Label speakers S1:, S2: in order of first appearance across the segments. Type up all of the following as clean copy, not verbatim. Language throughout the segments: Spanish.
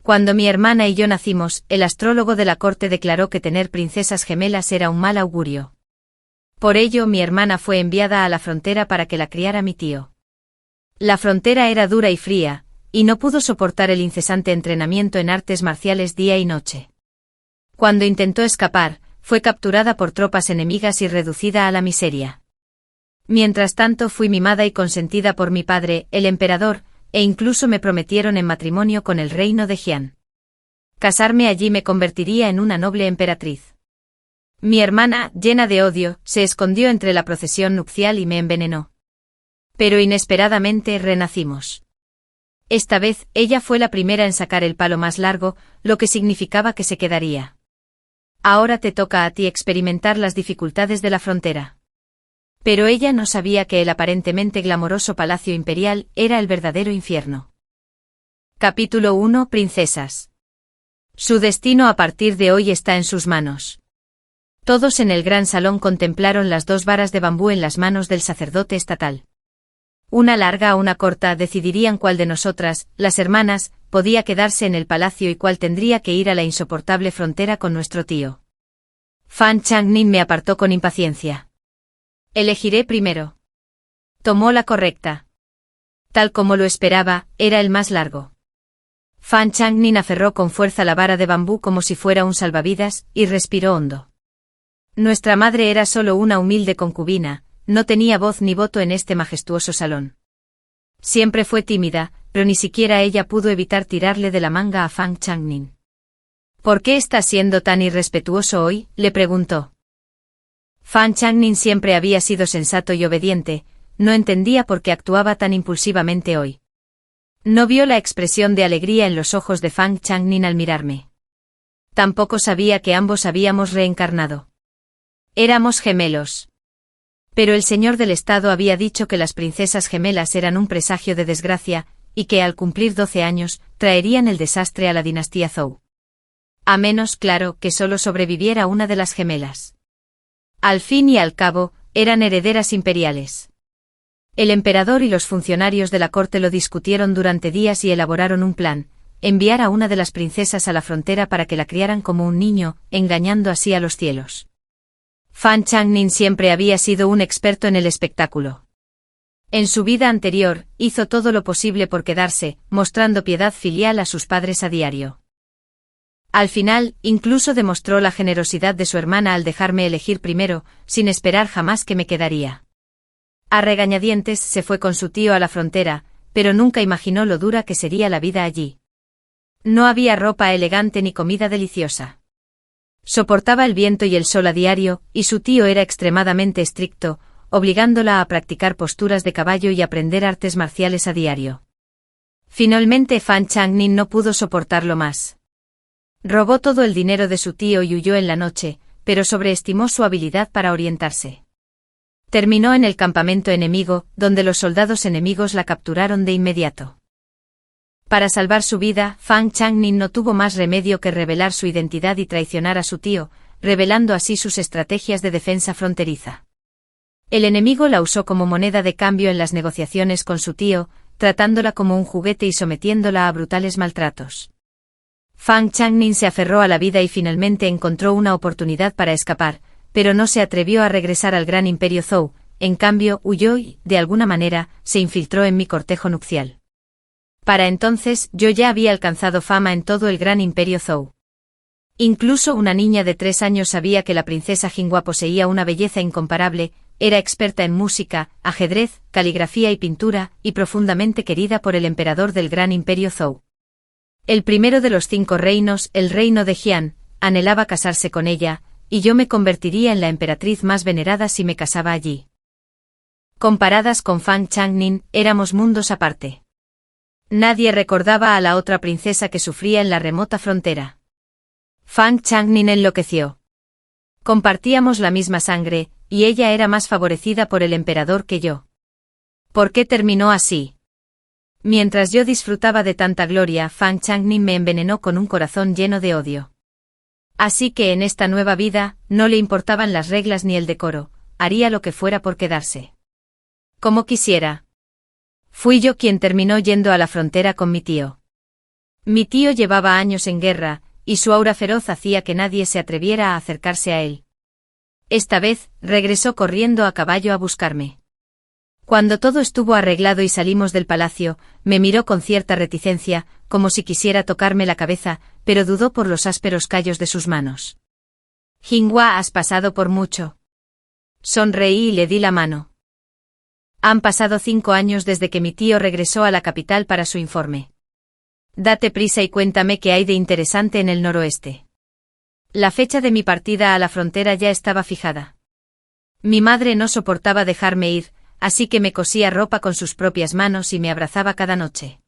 S1: Cuando mi hermana y yo nacimos, el astrólogo de la corte declaró que tener princesas gemelas era un mal augurio. Por ello, mi hermana fue enviada a la frontera para que la criara mi tío. La frontera era dura y fría, y no pudo soportar el incesante entrenamiento en artes marciales día y noche. Cuando intentó escapar, fue capturada por tropas enemigas y reducida a la miseria. Mientras tanto fui mimada y consentida por mi padre, el emperador, e incluso me prometieron en matrimonio con el reino de Jian. Casarme allí me convertiría en una noble emperatriz. Mi hermana, llena de odio, se escondió entre la procesión nupcial y me envenenó. Pero inesperadamente renacimos. Esta vez, ella fue la primera en sacar el palo más largo, lo que significaba que se quedaría. Ahora te toca a ti experimentar las dificultades de la frontera. Pero ella no sabía que el aparentemente glamoroso palacio imperial era el verdadero infierno. Capítulo 1. Princesas. Su destino a partir de hoy está en sus manos. Todos en el gran salón contemplaron las 2 varas de bambú en las manos del sacerdote estatal. Una larga o una corta decidirían cuál de nosotras, las hermanas, podía quedarse en el palacio y cuál tendría que ir a la insoportable frontera con nuestro tío. Fan Changnin me apartó con impaciencia. Elegiré primero. Tomó la correcta. Tal como lo esperaba, era el más largo. Fan Changnin aferró con fuerza la vara de bambú como si fuera un salvavidas, y respiró hondo. Nuestra madre era solo una humilde concubina, no tenía voz ni voto en este majestuoso salón. Siempre fue tímida, pero ni siquiera ella pudo evitar tirarle de la manga a Fan Changnin. ¿Por qué estás siendo tan irrespetuoso hoy?, le preguntó. Fan Changnin siempre había sido sensato y obediente, no entendía por qué actuaba tan impulsivamente hoy. No vio la expresión de alegría en los ojos de Fan Changnin al mirarme. Tampoco sabía que ambos habíamos reencarnado. Éramos gemelos. Pero el señor del estado había dicho que las princesas gemelas eran un presagio de desgracia, y que al cumplir 12 años, traerían el desastre a la dinastía Zhou. A menos, claro, que solo sobreviviera una de las gemelas. Al fin y al cabo, eran herederas imperiales. El emperador y los funcionarios de la corte lo discutieron durante días y elaboraron un plan: enviar a una de las princesas a la frontera para que la criaran como un niño, engañando así a los cielos. Fan Changnin siempre había sido un experto en el espectáculo. En su vida anterior, hizo todo lo posible por quedarse, mostrando piedad filial a sus padres a diario. Al final, incluso demostró la generosidad de su hermana al dejarme elegir primero, sin esperar jamás que me quedaría. A regañadientes se fue con su tío a la frontera, pero nunca imaginó lo dura que sería la vida allí. No había ropa elegante ni comida deliciosa. Soportaba el viento y el sol a diario, y su tío era extremadamente estricto, obligándola a practicar posturas de caballo y aprender artes marciales a diario. Finalmente Fan Changnin no pudo soportarlo más. Robó todo el dinero de su tío y huyó en la noche, pero sobreestimó su habilidad para orientarse. Terminó en el campamento enemigo, donde los soldados enemigos la capturaron de inmediato. Para salvar su vida, Fan Changnin no tuvo más remedio que revelar su identidad y traicionar a su tío, revelando así sus estrategias de defensa fronteriza. El enemigo la usó como moneda de cambio en las negociaciones con su tío, tratándola como un juguete y sometiéndola a brutales maltratos. Fan Changnin se aferró a la vida y finalmente encontró una oportunidad para escapar, pero no se atrevió a regresar al gran imperio Zhou, en cambio huyó y, de alguna manera, se infiltró en mi cortejo nupcial. Para entonces, yo ya había alcanzado fama en todo el gran imperio Zhou. Incluso una niña de 3 años sabía que la princesa Jinhua poseía una belleza incomparable, era experta en música, ajedrez, caligrafía y pintura, y profundamente querida por el emperador del gran imperio Zhou. El primero de los 5 reinos, el reino de Jian, anhelaba casarse con ella, y yo me convertiría en la emperatriz más venerada si me casaba allí. Comparadas con Fan Changnin, éramos mundos aparte. Nadie recordaba a la otra princesa que sufría en la remota frontera. Fan Changnin enloqueció. Compartíamos la misma sangre, y ella era más favorecida por el emperador que yo. ¿Por qué terminó así? Mientras yo disfrutaba de tanta gloria, Fan Changnin me envenenó con un corazón lleno de odio. Así que en esta nueva vida, no le importaban las reglas ni el decoro, haría lo que fuera por quedarse. Como quisiera. Fui yo quien terminó yendo a la frontera con mi tío. Mi tío llevaba años en guerra, y su aura feroz hacía que nadie se atreviera a acercarse a él. Esta vez, regresó corriendo a caballo a buscarme. Cuando todo estuvo arreglado y salimos del palacio, me miró con cierta reticencia, como si quisiera tocarme la cabeza, pero dudó por los ásperos callos de sus manos. «Jinhua, has pasado por mucho». Sonreí y le di la mano. Han pasado 5 años desde que mi tío regresó a la capital para su informe. Date prisa y cuéntame qué hay de interesante en el noroeste. La fecha de mi partida a la frontera ya estaba fijada. Mi madre no soportaba dejarme ir, así que me cosía ropa con sus propias manos y me abrazaba cada noche.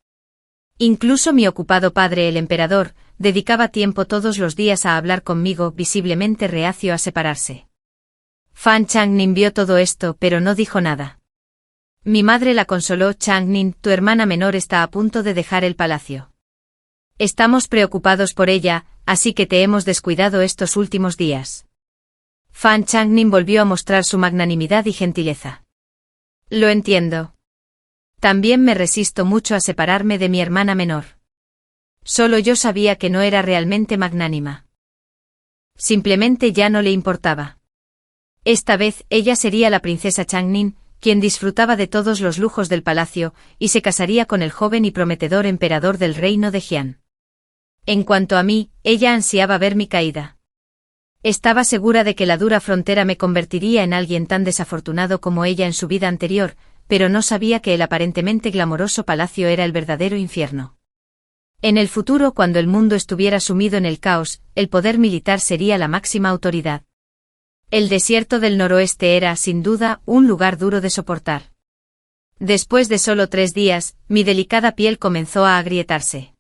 S1: Incluso mi ocupado padre, el emperador, dedicaba tiempo todos los días a hablar conmigo, visiblemente reacio a separarse. Fan Changnin vio todo esto, pero no dijo nada. Mi madre la consoló. Changnin, tu hermana menor está a punto de dejar el palacio. Estamos preocupados por ella, así que te hemos descuidado estos últimos días. Fan Changnin volvió a mostrar su magnanimidad y gentileza. Lo entiendo. También me resisto mucho a separarme de mi hermana menor. Solo yo sabía que no era realmente magnánima. Simplemente ya no le importaba. Esta vez ella sería la princesa Changnin, quien disfrutaba de todos los lujos del palacio, y se casaría con el joven y prometedor emperador del reino de Jian. En cuanto a mí, ella ansiaba ver mi caída. Estaba segura de que la dura frontera me convertiría en alguien tan desafortunado como ella en su vida anterior, pero no sabía que el aparentemente glamoroso palacio era el verdadero infierno. En el futuro, cuando el mundo estuviera sumido en el caos, el poder militar sería la máxima autoridad. El desierto del noroeste era, sin duda, un lugar duro de soportar. Después de solo 3 días, mi delicada piel comenzó a agrietarse.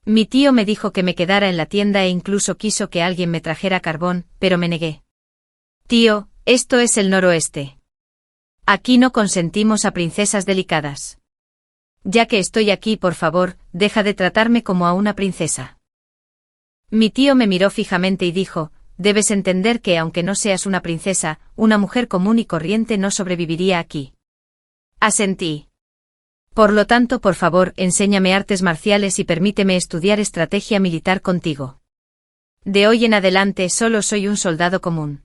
S1: Mi tío me dijo que me quedara en la tienda e incluso quiso que alguien me trajera carbón, pero me negué. Tío, esto es el noroeste. Aquí no consentimos a princesas delicadas. Ya que estoy aquí, por favor, deja de tratarme como a una princesa. Mi tío me miró fijamente y dijo, debes entender que aunque no seas una princesa, una mujer común y corriente no sobreviviría aquí. Asentí. Por lo tanto, por favor, enséñame artes marciales y permíteme estudiar estrategia militar contigo. De hoy en adelante solo soy un soldado común.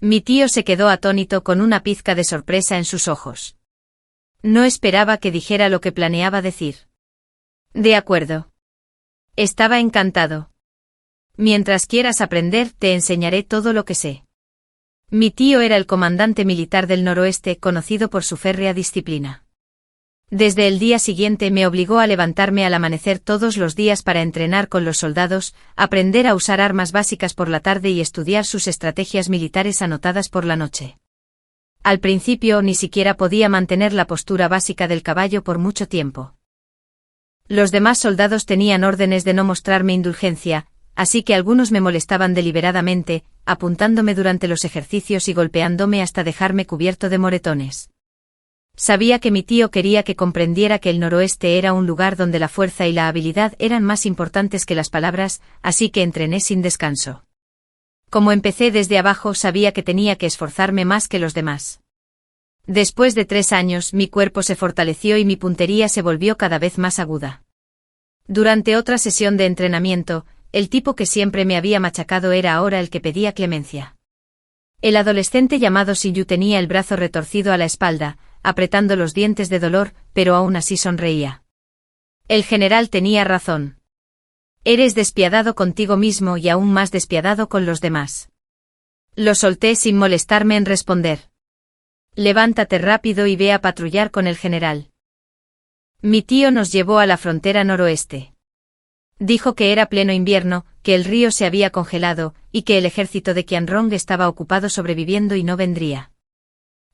S1: Mi tío se quedó atónito con una pizca de sorpresa en sus ojos. No esperaba que dijera lo que planeaba decir. De acuerdo. Estaba encantado. Mientras quieras aprender, te enseñaré todo lo que sé. Mi tío era el comandante militar del noroeste, conocido por su férrea disciplina. Desde el día siguiente me obligó a levantarme al amanecer todos los días para entrenar con los soldados, aprender a usar armas básicas por la tarde y estudiar sus estrategias militares anotadas por la noche. Al principio ni siquiera podía mantener la postura básica del caballo por mucho tiempo. Los demás soldados tenían órdenes de no mostrarme indulgencia, así que algunos me molestaban deliberadamente, apuntándome durante los ejercicios y golpeándome hasta dejarme cubierto de moretones. Sabía que mi tío quería que comprendiera que el noroeste era un lugar donde la fuerza y la habilidad eran más importantes que las palabras, así que entrené sin descanso. Como empecé desde abajo, sabía que tenía que esforzarme más que los demás. Después de 3 años, mi cuerpo se fortaleció y mi puntería se volvió cada vez más aguda. Durante otra sesión de entrenamiento, el tipo que siempre me había machacado era ahora el que pedía clemencia. El adolescente llamado Shiyu tenía el brazo retorcido a la espalda, apretando los dientes de dolor, pero aún así sonreía. El general tenía razón. Eres despiadado contigo mismo y aún más despiadado con los demás. Lo solté sin molestarme en responder. Levántate rápido y ve a patrullar con el general. Mi tío nos llevó a la frontera noroeste. Dijo que era pleno invierno, que el río se había congelado, y que el ejército de Qianrong estaba ocupado sobreviviendo y no vendría.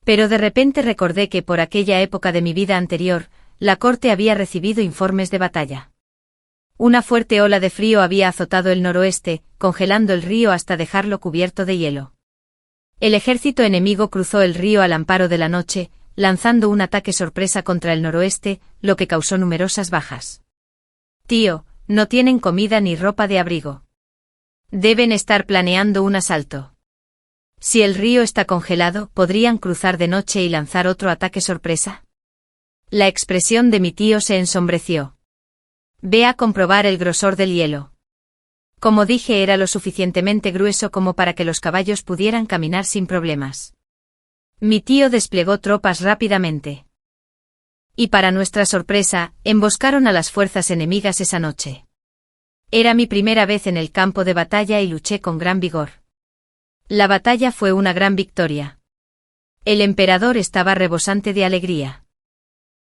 S1: Pero de repente recordé que por aquella época de mi vida anterior, la corte había recibido informes de batalla. Una fuerte ola de frío había azotado el noroeste, congelando el río hasta dejarlo cubierto de hielo. El ejército enemigo cruzó el río al amparo de la noche, lanzando un ataque sorpresa contra el noroeste, lo que causó numerosas bajas. Tío, no tienen comida ni ropa de abrigo. Deben estar planeando un asalto. Si el río está congelado, ¿podrían cruzar de noche y lanzar otro ataque sorpresa? La expresión de mi tío se ensombreció. Ve a comprobar el grosor del hielo. Como dije, era lo suficientemente grueso como para que los caballos pudieran caminar sin problemas. Mi tío desplegó tropas rápidamente. Y para nuestra sorpresa, emboscaron a las fuerzas enemigas esa noche. Era mi primera vez en el campo de batalla y luché con gran vigor. La batalla fue una gran victoria. El emperador estaba rebosante de alegría.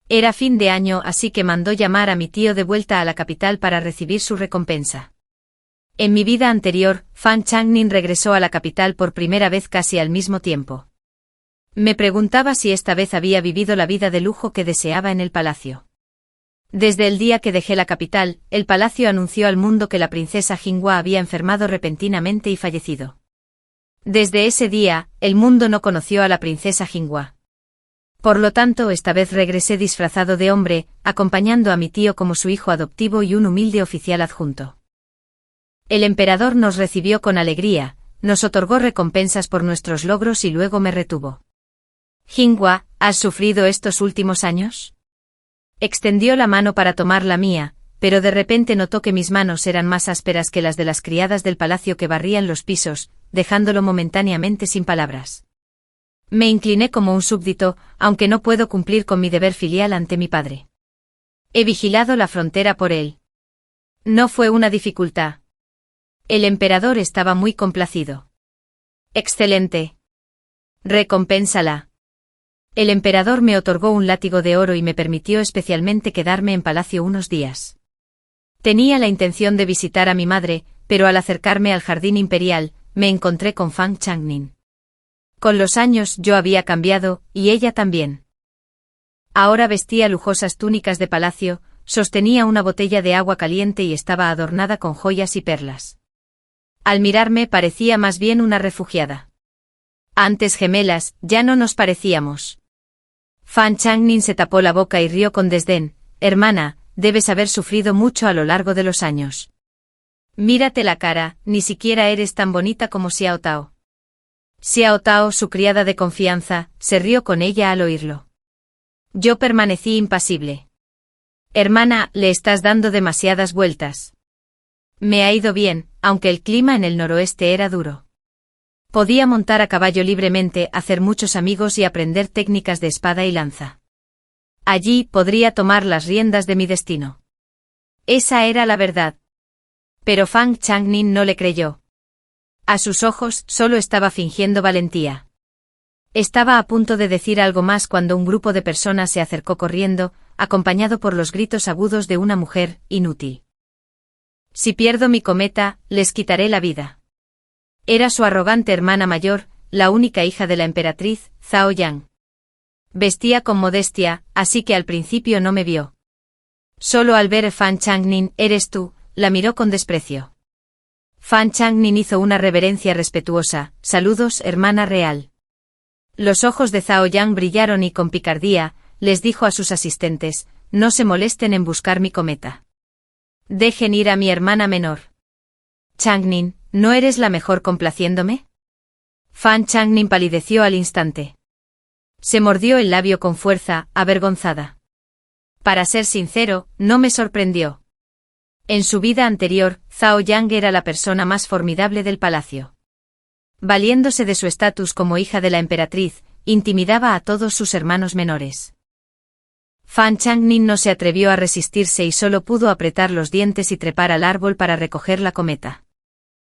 S1: Era fin de año, así que mandó llamar a mi tío de vuelta a la capital para recibir su recompensa. En mi vida anterior, Fan Changnin regresó a la capital por primera vez casi al mismo tiempo. Me preguntaba si esta vez había vivido la vida de lujo que deseaba en el palacio. Desde el día que dejé la capital, el palacio anunció al mundo que la princesa Jinhua había enfermado repentinamente y fallecido. Desde ese día, el mundo no conoció a la princesa Jinhua. Por lo tanto, esta vez regresé disfrazado de hombre, acompañando a mi tío como su hijo adoptivo y un humilde oficial adjunto. El emperador nos recibió con alegría, nos otorgó recompensas por nuestros logros y luego me retuvo. Jinhua, ¿has sufrido estos últimos años? Extendió la mano para tomar la mía, pero de repente notó que mis manos eran más ásperas que las de las criadas del palacio que barrían los pisos, dejándolo momentáneamente sin palabras. Me incliné como un súbdito, aunque no puedo cumplir con mi deber filial ante mi padre. He vigilado la frontera por él. No fue una dificultad. El emperador estaba muy complacido. Excelente. Recompénsala. El emperador me otorgó un látigo de oro y me permitió especialmente quedarme en palacio unos días. Tenía la intención de visitar a mi madre, pero al acercarme al jardín imperial, me encontré con Fan Changnin. Con los años yo había cambiado, y ella también. Ahora vestía lujosas túnicas de palacio, sostenía una botella de agua caliente y estaba adornada con joyas y perlas. Al mirarme parecía más bien una refugiada. Antes gemelas, ya no nos parecíamos. Fan Changnin se tapó la boca y rió con desdén. Hermana, debes haber sufrido mucho a lo largo de los años. Mírate la cara, ni siquiera eres tan bonita como Xiao Tao. Xiao Tao, su criada de confianza, se rió con ella al oírlo. Yo permanecí impasible. Hermana, le estás dando demasiadas vueltas. Me ha ido bien, aunque el clima en el noroeste era duro. Podía montar a caballo libremente, hacer muchos amigos y aprender técnicas de espada y lanza. Allí podría tomar las riendas de mi destino. Esa era la verdad. Pero Fan Changnin no le creyó. A sus ojos, solo estaba fingiendo valentía. Estaba a punto de decir algo más cuando un grupo de personas se acercó corriendo, acompañado por los gritos agudos de una mujer, inútil. Si pierdo mi cometa, les quitaré la vida. Era su arrogante hermana mayor, la única hija de la emperatriz, Zhao Yang. Vestía con modestia, así que al principio no me vio. Solo al ver a Fan Changnin, «¿Eres tú?», la miró con desprecio. Fan Changnin hizo una reverencia respetuosa, «Saludos, hermana real». Los ojos de Zhao Yang brillaron y con picardía, les dijo a sus asistentes, «No se molesten en buscar mi cometa. Dejen ir a mi hermana menor». Changnin, ¿no eres la mejor complaciéndome? Fan Changnin palideció al instante. Se mordió el labio con fuerza, avergonzada. Para ser sincero, no me sorprendió. En su vida anterior, Zhao Yang era la persona más formidable del palacio. Valiéndose de su estatus como hija de la emperatriz, intimidaba a todos sus hermanos menores. Fan Changnin no se atrevió a resistirse y solo pudo apretar los dientes y trepar al árbol para recoger la cometa.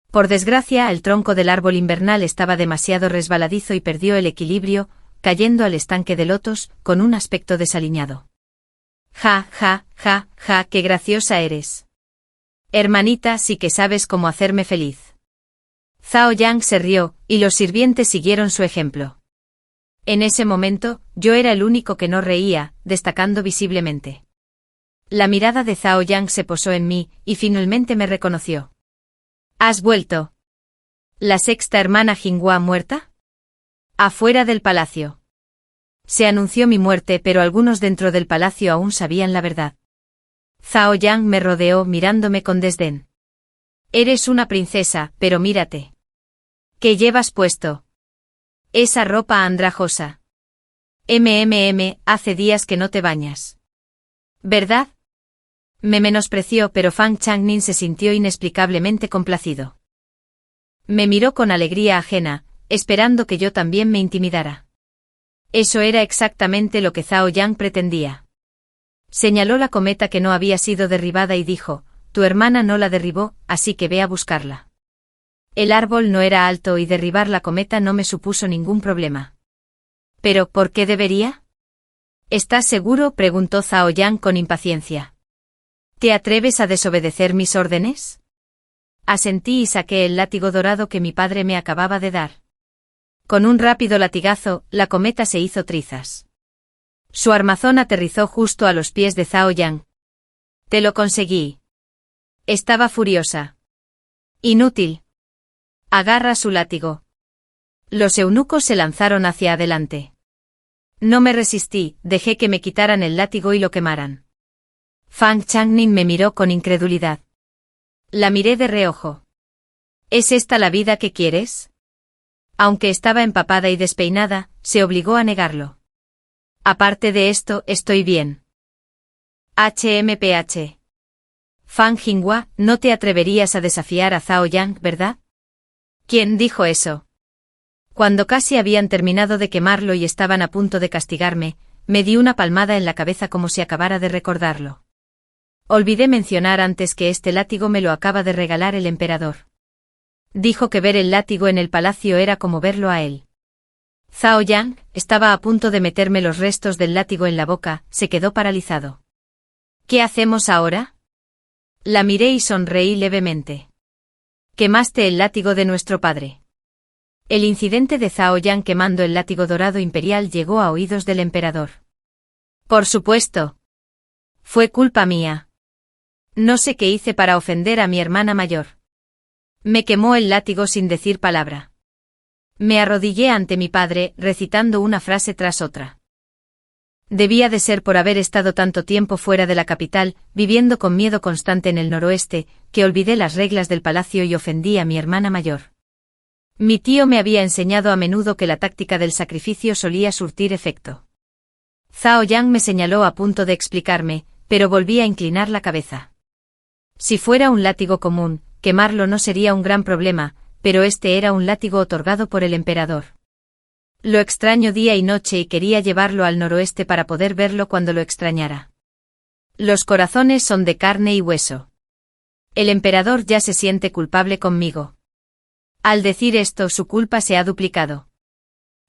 S1: Por desgracia, el tronco del árbol invernal estaba demasiado resbaladizo y perdió el equilibrio, cayendo al estanque de lotos, con un aspecto desaliñado. Ja, ja, ja, ja, qué graciosa eres. Hermanita, sí que sabes cómo hacerme feliz. Zhao Yang se rió, y los sirvientes siguieron su ejemplo. En ese momento, yo era el único que no reía, destacando visiblemente. La mirada de Zhao Yang se posó en mí, y finalmente me reconoció. ¿Has vuelto? ¿La sexta hermana Jinhua muerta? Afuera del palacio. Se anunció mi muerte, pero algunos dentro del palacio aún sabían la verdad. Zhao Yang me rodeó mirándome con desdén. Eres una princesa, pero mírate. ¿Qué llevas puesto? Esa ropa andrajosa. Hace días que no te bañas. ¿Verdad? Me menospreció, pero Fang Changning se sintió inexplicablemente complacido. Me miró con alegría ajena, esperando que yo también me intimidara. Eso era exactamente lo que Zhao Yang pretendía. Señaló la cometa que no había sido derribada y dijo: tu hermana no la derribó, así que ve a buscarla. El árbol no era alto y derribar la cometa no me supuso ningún problema. ¿Pero por qué debería? ¿Estás seguro?, preguntó Zhao Yang con impaciencia. ¿Te atreves a desobedecer mis órdenes? Asentí y saqué el látigo dorado que mi padre me acababa de dar. Con un rápido latigazo, la cometa se hizo trizas. Su armazón aterrizó justo a los pies de Zhao Yang. Te lo conseguí. Estaba furiosa. Inútil. Agarra su látigo. Los eunucos se lanzaron hacia adelante. No me resistí, dejé que me quitaran el látigo y lo quemaran. Fang Changning me miró con incredulidad. La miré de reojo. ¿Es esta la vida que quieres? Aunque estaba empapada y despeinada, se obligó a negarlo. Aparte de esto, estoy bien. HMPH. Fang Jinghua, no te atreverías a desafiar a Zhao Yang, ¿verdad? ¿Quién dijo eso? Cuando casi habían terminado de quemarlo y estaban a punto de castigarme, me di una palmada en la cabeza como si acabara de recordarlo. Olvidé mencionar antes que este látigo me lo acaba de regalar el emperador. Dijo que ver el látigo en el palacio era como verlo a él. Zhao Yang estaba a punto de meterme los restos del látigo en la boca, se quedó paralizado. ¿Qué hacemos ahora? La miré y sonreí levemente. Quemaste el látigo de nuestro padre. El incidente de Zhao Yang quemando el látigo dorado imperial llegó a oídos del emperador. Por supuesto. Fue culpa mía. No sé qué hice para ofender a mi hermana mayor. Me quemó el látigo sin decir palabra. Me arrodillé ante mi padre, recitando una frase tras otra. Debía de ser por haber estado tanto tiempo fuera de la capital, viviendo con miedo constante en el noroeste, que olvidé las reglas del palacio y ofendí a mi hermana mayor. Mi tío me había enseñado a menudo que la táctica del sacrificio solía surtir efecto. Zhao Yang me señaló a punto de explicarme, pero volví a inclinar la cabeza. Si fuera un látigo común, quemarlo no sería un gran problema, pero este era un látigo otorgado por el emperador. Lo extraño día y noche y quería llevarlo al noroeste para poder verlo cuando lo extrañara. Los corazones son de carne y hueso. El emperador ya se siente culpable conmigo. Al decir esto, su culpa se ha duplicado.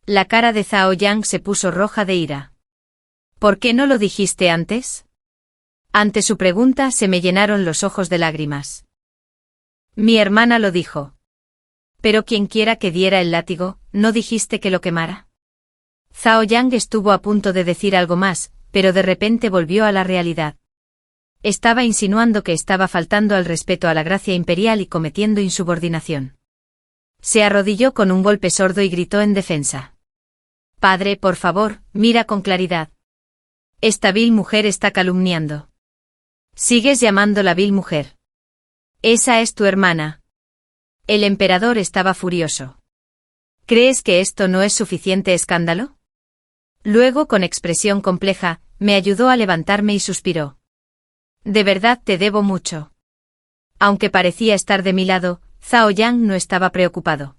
S1: La cara de Zhao Yang se puso roja de ira. ¿Por qué no lo dijiste antes? Ante su pregunta se me llenaron los ojos de lágrimas. Mi hermana lo dijo. Pero quienquiera que diera el látigo, ¿no dijiste que lo quemara? Zhao Yang estuvo a punto de decir algo más, pero de repente volvió a la realidad. Estaba insinuando que estaba faltando al respeto a la gracia imperial y cometiendo insubordinación. Se arrodilló con un golpe sordo y gritó en defensa. Padre, por favor, mira con claridad. Esta vil mujer está calumniando. Sigues llamándola vil mujer. Esa es tu hermana. El emperador estaba furioso. ¿Crees que esto no es suficiente escándalo? Luego, con expresión compleja, me ayudó a levantarme y suspiró. De verdad te debo mucho. Aunque parecía estar de mi lado, Zhao Yang no estaba preocupado.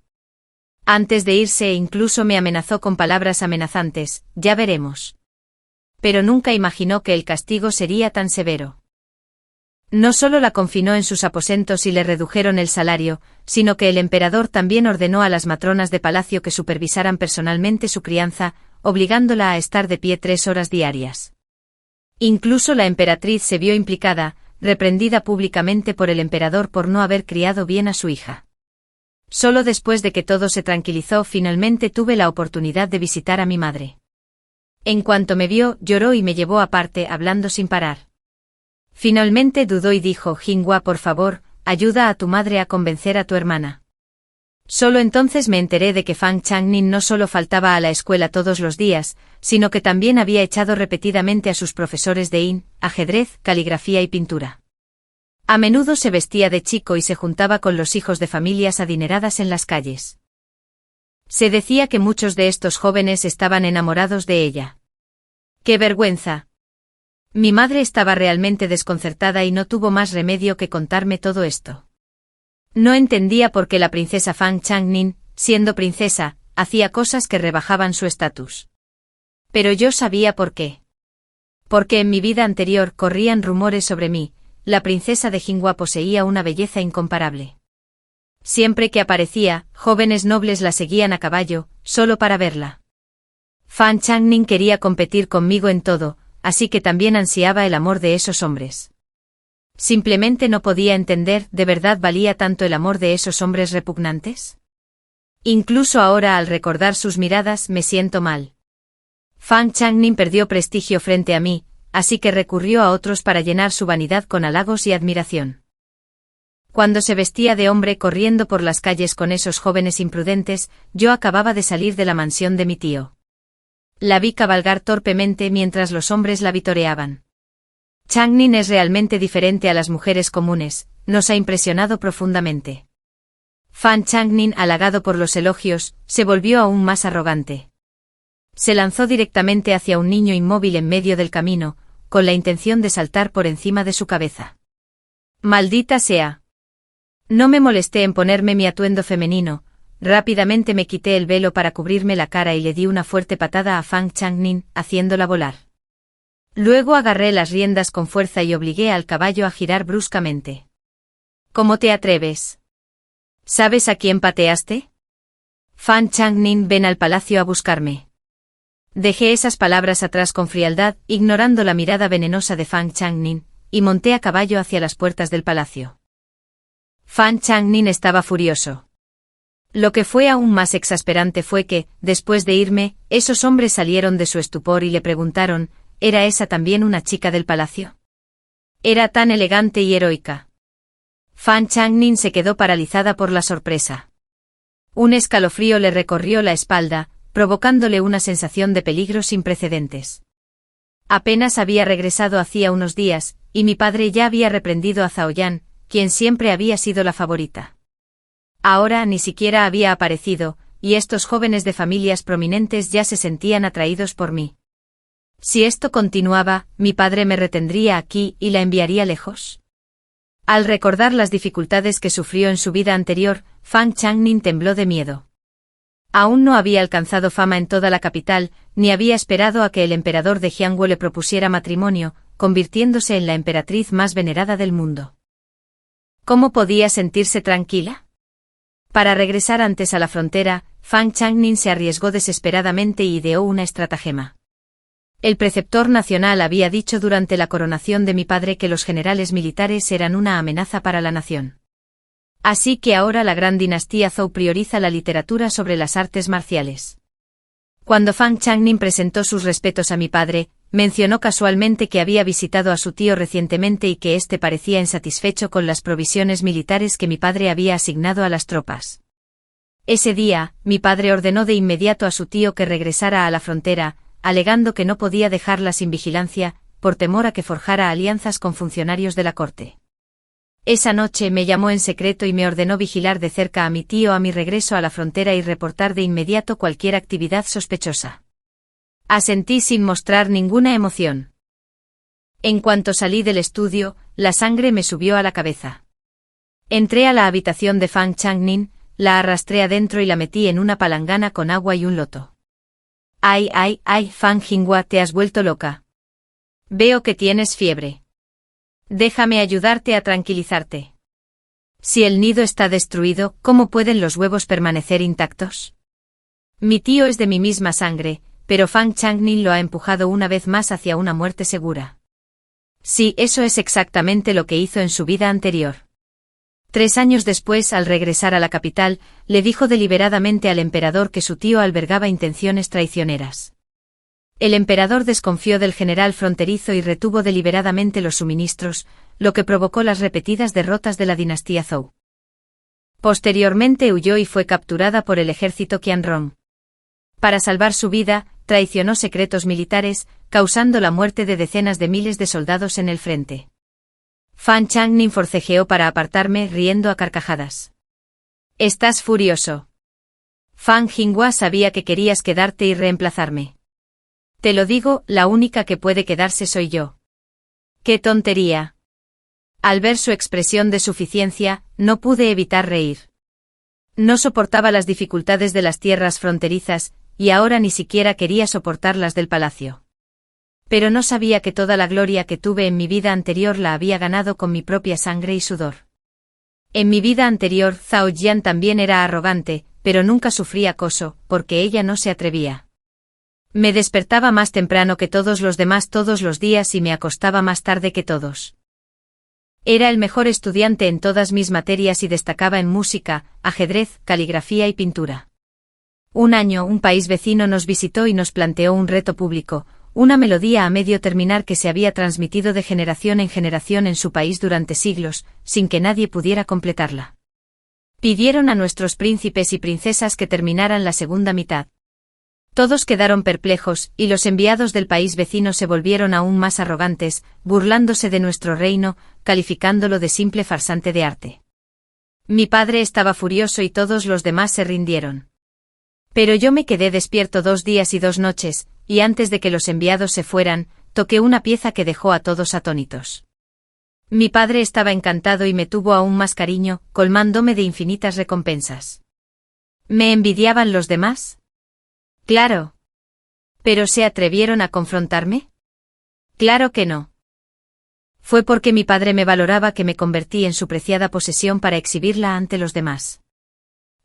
S1: Antes de irse incluso me amenazó con palabras amenazantes, ya veremos. Pero nunca imaginó que el castigo sería tan severo. No solo la confinó en sus aposentos y le redujeron el salario, sino que el emperador también ordenó a las matronas de palacio que supervisaran personalmente su crianza, obligándola a estar de pie 3 horas diarias. Incluso la emperatriz se vio implicada, reprendida públicamente por el emperador por no haber criado bien a su hija. Solo después de que todo se tranquilizó finalmente tuve la oportunidad de visitar a mi madre. En cuanto me vio, lloró y me llevó aparte hablando sin parar. Finalmente dudó y dijo: Jinghua, por favor, ayuda a tu madre a convencer a tu hermana. Solo entonces me enteré de que Fang Changning no solo faltaba a la escuela todos los días, sino que también había echado repetidamente a sus profesores de yin, ajedrez, caligrafía y pintura. A menudo se vestía de chico y se juntaba con los hijos de familias adineradas en las calles. Se decía que muchos de estos jóvenes estaban enamorados de ella. ¡Qué vergüenza! Mi madre estaba realmente desconcertada y no tuvo más remedio que contarme todo esto. No entendía por qué la princesa Fang Changning, siendo princesa, hacía cosas que rebajaban su estatus. Pero yo sabía por qué. Porque en mi vida anterior corrían rumores sobre mí, la princesa de Jinghua poseía una belleza incomparable. Siempre que aparecía, jóvenes nobles la seguían a caballo, solo para verla. Fang Changning quería competir conmigo en todo, así que también ansiaba el amor de esos hombres. Simplemente no podía entender, ¿de verdad valía tanto el amor de esos hombres repugnantes? Incluso ahora al recordar sus miradas me siento mal. Fang Changning perdió prestigio frente a mí, así que recurrió a otros para llenar su vanidad con halagos y admiración. Cuando se vestía de hombre corriendo por las calles con esos jóvenes imprudentes, yo acababa de salir de la mansión de mi tío. La vi cabalgar torpemente mientras los hombres la vitoreaban. Changning es realmente diferente a las mujeres comunes, nos ha impresionado profundamente. Fang Changning, halagado por los elogios, se volvió aún más arrogante. Se lanzó directamente hacia un niño inmóvil en medio del camino, con la intención de saltar por encima de su cabeza. ¡Maldita sea! No me molesté en ponerme mi atuendo femenino, rápidamente me quité el velo para cubrirme la cara y le di una fuerte patada a Fang Changning, haciéndola volar. Luego agarré las riendas con fuerza y obligué al caballo a girar bruscamente. ¿Cómo te atreves? ¿Sabes a quién pateaste? Fang Changning, ven al palacio a buscarme. Dejé esas palabras atrás con frialdad, ignorando la mirada venenosa de Fang Changning, y monté a caballo hacia las puertas del palacio. Fang Changning estaba furioso. Lo que fue aún más exasperante fue que, después de irme, esos hombres salieron de su estupor y le preguntaron, ¿era esa también una chica del palacio? Era tan elegante y heroica. Fang Changning se quedó paralizada por la sorpresa. Un escalofrío le recorrió la espalda, provocándole una sensación de peligro sin precedentes. Apenas había regresado hacía unos días, y mi padre ya había reprendido a Zhao Yan, quien siempre había sido la favorita. Ahora ni siquiera había aparecido, y estos jóvenes de familias prominentes ya se sentían atraídos por mí. Si esto continuaba, mi padre me retendría aquí y la enviaría lejos. Al recordar las dificultades que sufrió en su vida anterior, Fang Changning tembló de miedo. Aún no había alcanzado fama en toda la capital, ni había esperado a que el emperador de Jiangwo le propusiera matrimonio, convirtiéndose en la emperatriz más venerada del mundo. ¿Cómo podía sentirse tranquila? Para regresar antes a la frontera, Fang Changning se arriesgó desesperadamente y ideó una estratagema. El preceptor nacional había dicho durante la coronación de mi padre que los generales militares eran una amenaza para la nación. Así que ahora la gran dinastía Zhou prioriza la literatura sobre las artes marciales. Cuando Fang Changning presentó sus respetos a mi padre, mencionó casualmente que había visitado a su tío recientemente y que éste parecía insatisfecho con las provisiones militares que mi padre había asignado a las tropas. Ese día, mi padre ordenó de inmediato a su tío que regresara a la frontera, alegando que no podía dejarla sin vigilancia, por temor a que forjara alianzas con funcionarios de la corte. Esa noche me llamó en secreto y me ordenó vigilar de cerca a mi tío a mi regreso a la frontera y reportar de inmediato cualquier actividad sospechosa. Asentí sin mostrar ninguna emoción. En cuanto salí del estudio, la sangre me subió a la cabeza. Entré a la habitación de Fang Changning, la arrastré adentro y la metí en una palangana con agua y un loto. ¡Ay, ay, ay, Fang Jinghua, te has vuelto loca! Veo que tienes fiebre. Déjame ayudarte a tranquilizarte. Si el nido está destruido, ¿cómo pueden los huevos permanecer intactos? Mi tío es de mi misma sangre, pero Fang Changning lo ha empujado una vez más hacia una muerte segura. Sí, eso es exactamente lo que hizo en su vida anterior. 3 años después, al regresar a la capital, le dijo deliberadamente al emperador que su tío albergaba intenciones traicioneras. El emperador desconfió del general fronterizo y retuvo deliberadamente los suministros, lo que provocó las repetidas derrotas de la dinastía Zhou. Posteriormente huyó y fue capturada por el ejército Qianrong. Para salvar su vida, traicionó secretos militares, causando la muerte de decenas de miles de soldados en el frente. Fang Changning forcejeó para apartarme, riendo a carcajadas. «Estás furioso. Fang Jinghua sabía que querías quedarte y reemplazarme. Te lo digo, la única que puede quedarse soy yo». ¡Qué tontería! Al ver su expresión de suficiencia, no pude evitar reír. No soportaba las dificultades de las tierras fronterizas, y ahora ni siquiera quería soportar las del palacio. Pero no sabía que toda la gloria que tuve en mi vida anterior la había ganado con mi propia sangre y sudor. En mi vida anterior, Zhao Jian también era arrogante, pero nunca sufrí acoso, porque ella no se atrevía. Me despertaba más temprano que todos los demás todos los días y me acostaba más tarde que todos. Era el mejor estudiante en todas mis materias y destacaba en música, ajedrez, caligrafía y pintura. Un año, un país vecino nos visitó y nos planteó un reto público, una melodía a medio terminar que se había transmitido de generación en generación en su país durante siglos, sin que nadie pudiera completarla. Pidieron a nuestros príncipes y princesas que terminaran la segunda mitad. Todos quedaron perplejos, y los enviados del país vecino se volvieron aún más arrogantes, burlándose de nuestro reino, calificándolo de simple farsante de arte. Mi padre estaba furioso y todos los demás se rindieron. Pero yo me quedé despierto 2 días y 2 noches, y antes de que los enviados se fueran, toqué una pieza que dejó a todos atónitos. Mi padre estaba encantado y me tuvo aún más cariño, colmándome de infinitas recompensas. ¿Me envidiaban los demás? Claro. ¿Pero se atrevieron a confrontarme? Claro que no. Fue porque mi padre me valoraba que me convertí en su preciada posesión para exhibirla ante los demás.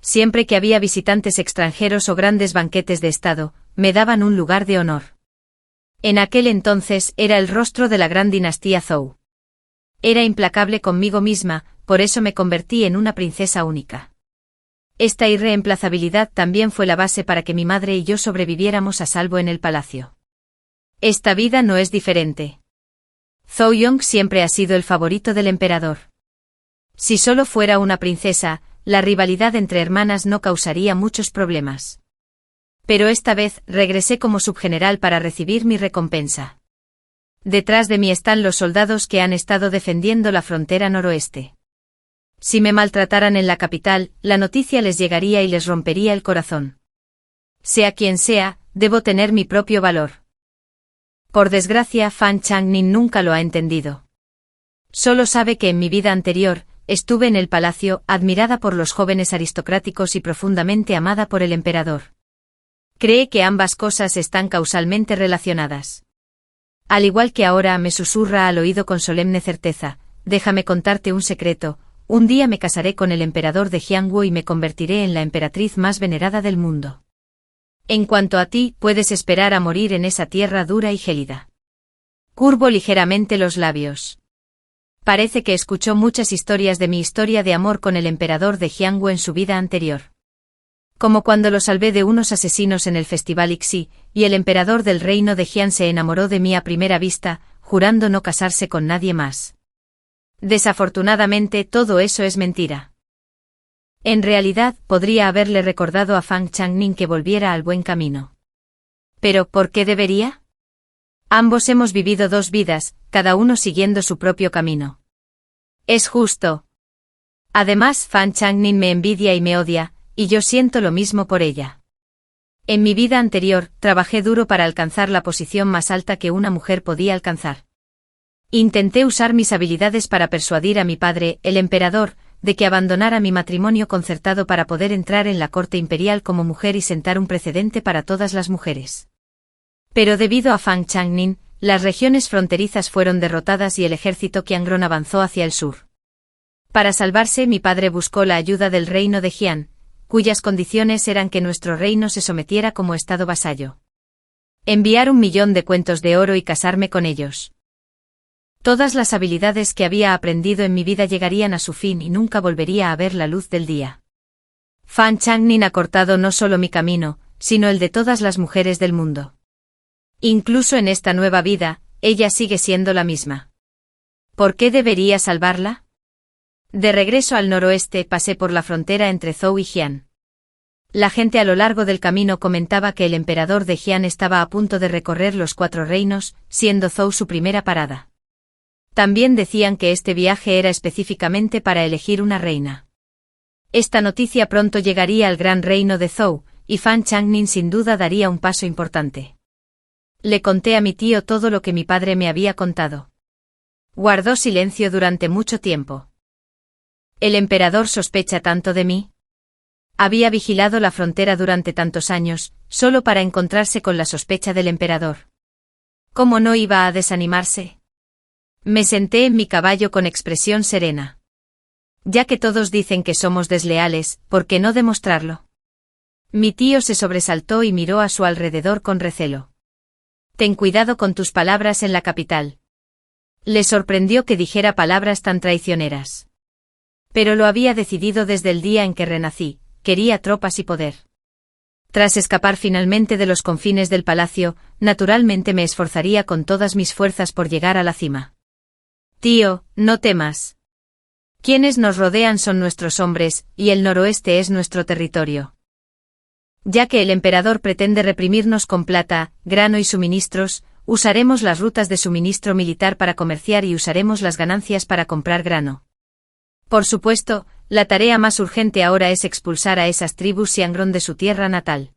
S1: Siempre que había visitantes extranjeros o grandes banquetes de estado, me daban un lugar de honor. En aquel entonces era el rostro de la gran dinastía Zhou. Era implacable conmigo misma, por eso me convertí en una princesa única. Esta irreemplazabilidad también fue la base para que mi madre y yo sobreviviéramos a salvo en el palacio. Esta vida no es diferente. Zhou Yong siempre ha sido el favorito del emperador. Si solo fuera una princesa, la rivalidad entre hermanas no causaría muchos problemas. Pero esta vez regresé como subgeneral para recibir mi recompensa. Detrás de mí están los soldados que han estado defendiendo la frontera noroeste. Si me maltrataran en la capital, la noticia les llegaría y les rompería el corazón. Sea quien sea, debo tener mi propio valor. Por desgracia, Fan Changning nunca lo ha entendido. Solo sabe que en mi vida anterior, estuve en el palacio, admirada por los jóvenes aristocráticos y profundamente amada por el emperador. Cree que ambas cosas están causalmente relacionadas. Al igual que ahora me susurra al oído con solemne certeza, déjame contarte un secreto. Un día me casaré con el emperador de Jiangwu y me convertiré en la emperatriz más venerada del mundo. En cuanto a ti, puedes esperar a morir en esa tierra dura y gélida. Curvo ligeramente los labios. Parece que escuchó muchas historias de mi historia de amor con el emperador de Jiangwu en su vida anterior. Como cuando lo salvé de unos asesinos en el festival Ixi, y el emperador del reino de Jian se enamoró de mí a primera vista, jurando no casarse con nadie más. Desafortunadamente todo eso es mentira. En realidad, podría haberle recordado a Fan Changning que volviera al buen camino. Pero, ¿por qué debería? Ambos hemos vivido 2 vidas, cada uno siguiendo su propio camino. Es justo. Además, Fan Changning me envidia y me odia, y yo siento lo mismo por ella. En mi vida anterior, trabajé duro para alcanzar la posición más alta que una mujer podía alcanzar. Intenté usar mis habilidades para persuadir a mi padre, el emperador, de que abandonara mi matrimonio concertado para poder entrar en la corte imperial como mujer y sentar un precedente para todas las mujeres. Pero debido a Fan Changning, las regiones fronterizas fueron derrotadas y el ejército Qiangrong avanzó hacia el sur. Para salvarse, mi padre buscó la ayuda del reino de Jian, cuyas condiciones eran que nuestro reino se sometiera como estado vasallo. Enviar 1 millón de cuentos de oro y casarme con ellos. Todas las habilidades que había aprendido en mi vida llegarían a su fin y nunca volvería a ver la luz del día. Fan Changning ha cortado no solo mi camino, sino el de todas las mujeres del mundo. Incluso en esta nueva vida, ella sigue siendo la misma. ¿Por qué debería salvarla? De regreso al noroeste pasé por la frontera entre Zhou y Jian. La gente a lo largo del camino comentaba que el emperador de Jian estaba a punto de recorrer los 4 reinos, siendo Zhou su primera parada. También decían que este viaje era específicamente para elegir una reina. Esta noticia pronto llegaría al gran reino de Zhou, y Fan Changning sin duda daría un paso importante. Le conté a mi tío todo lo que mi padre me había contado. Guardó silencio durante mucho tiempo. ¿El emperador sospecha tanto de mí? Había vigilado la frontera durante tantos años, solo para encontrarse con la sospecha del emperador. ¿Cómo no iba a desanimarse? Me senté en mi caballo con expresión serena. Ya que todos dicen que somos desleales, ¿por qué no demostrarlo? Mi tío se sobresaltó y miró a su alrededor con recelo. Ten cuidado con tus palabras en la capital. Le sorprendió que dijera palabras tan traicioneras. Pero lo había decidido desde el día en que renací, quería tropas y poder. Tras escapar finalmente de los confines del palacio, naturalmente me esforzaría con todas mis fuerzas por llegar a la cima. Tío, no temas. Quienes nos rodean son nuestros hombres, y el noroeste es nuestro territorio. Ya que el emperador pretende reprimirnos con plata, grano y suministros, usaremos las rutas de suministro militar para comerciar y usaremos las ganancias para comprar grano. Por supuesto, la tarea más urgente ahora es expulsar a esas tribus Xiangrón de su tierra natal.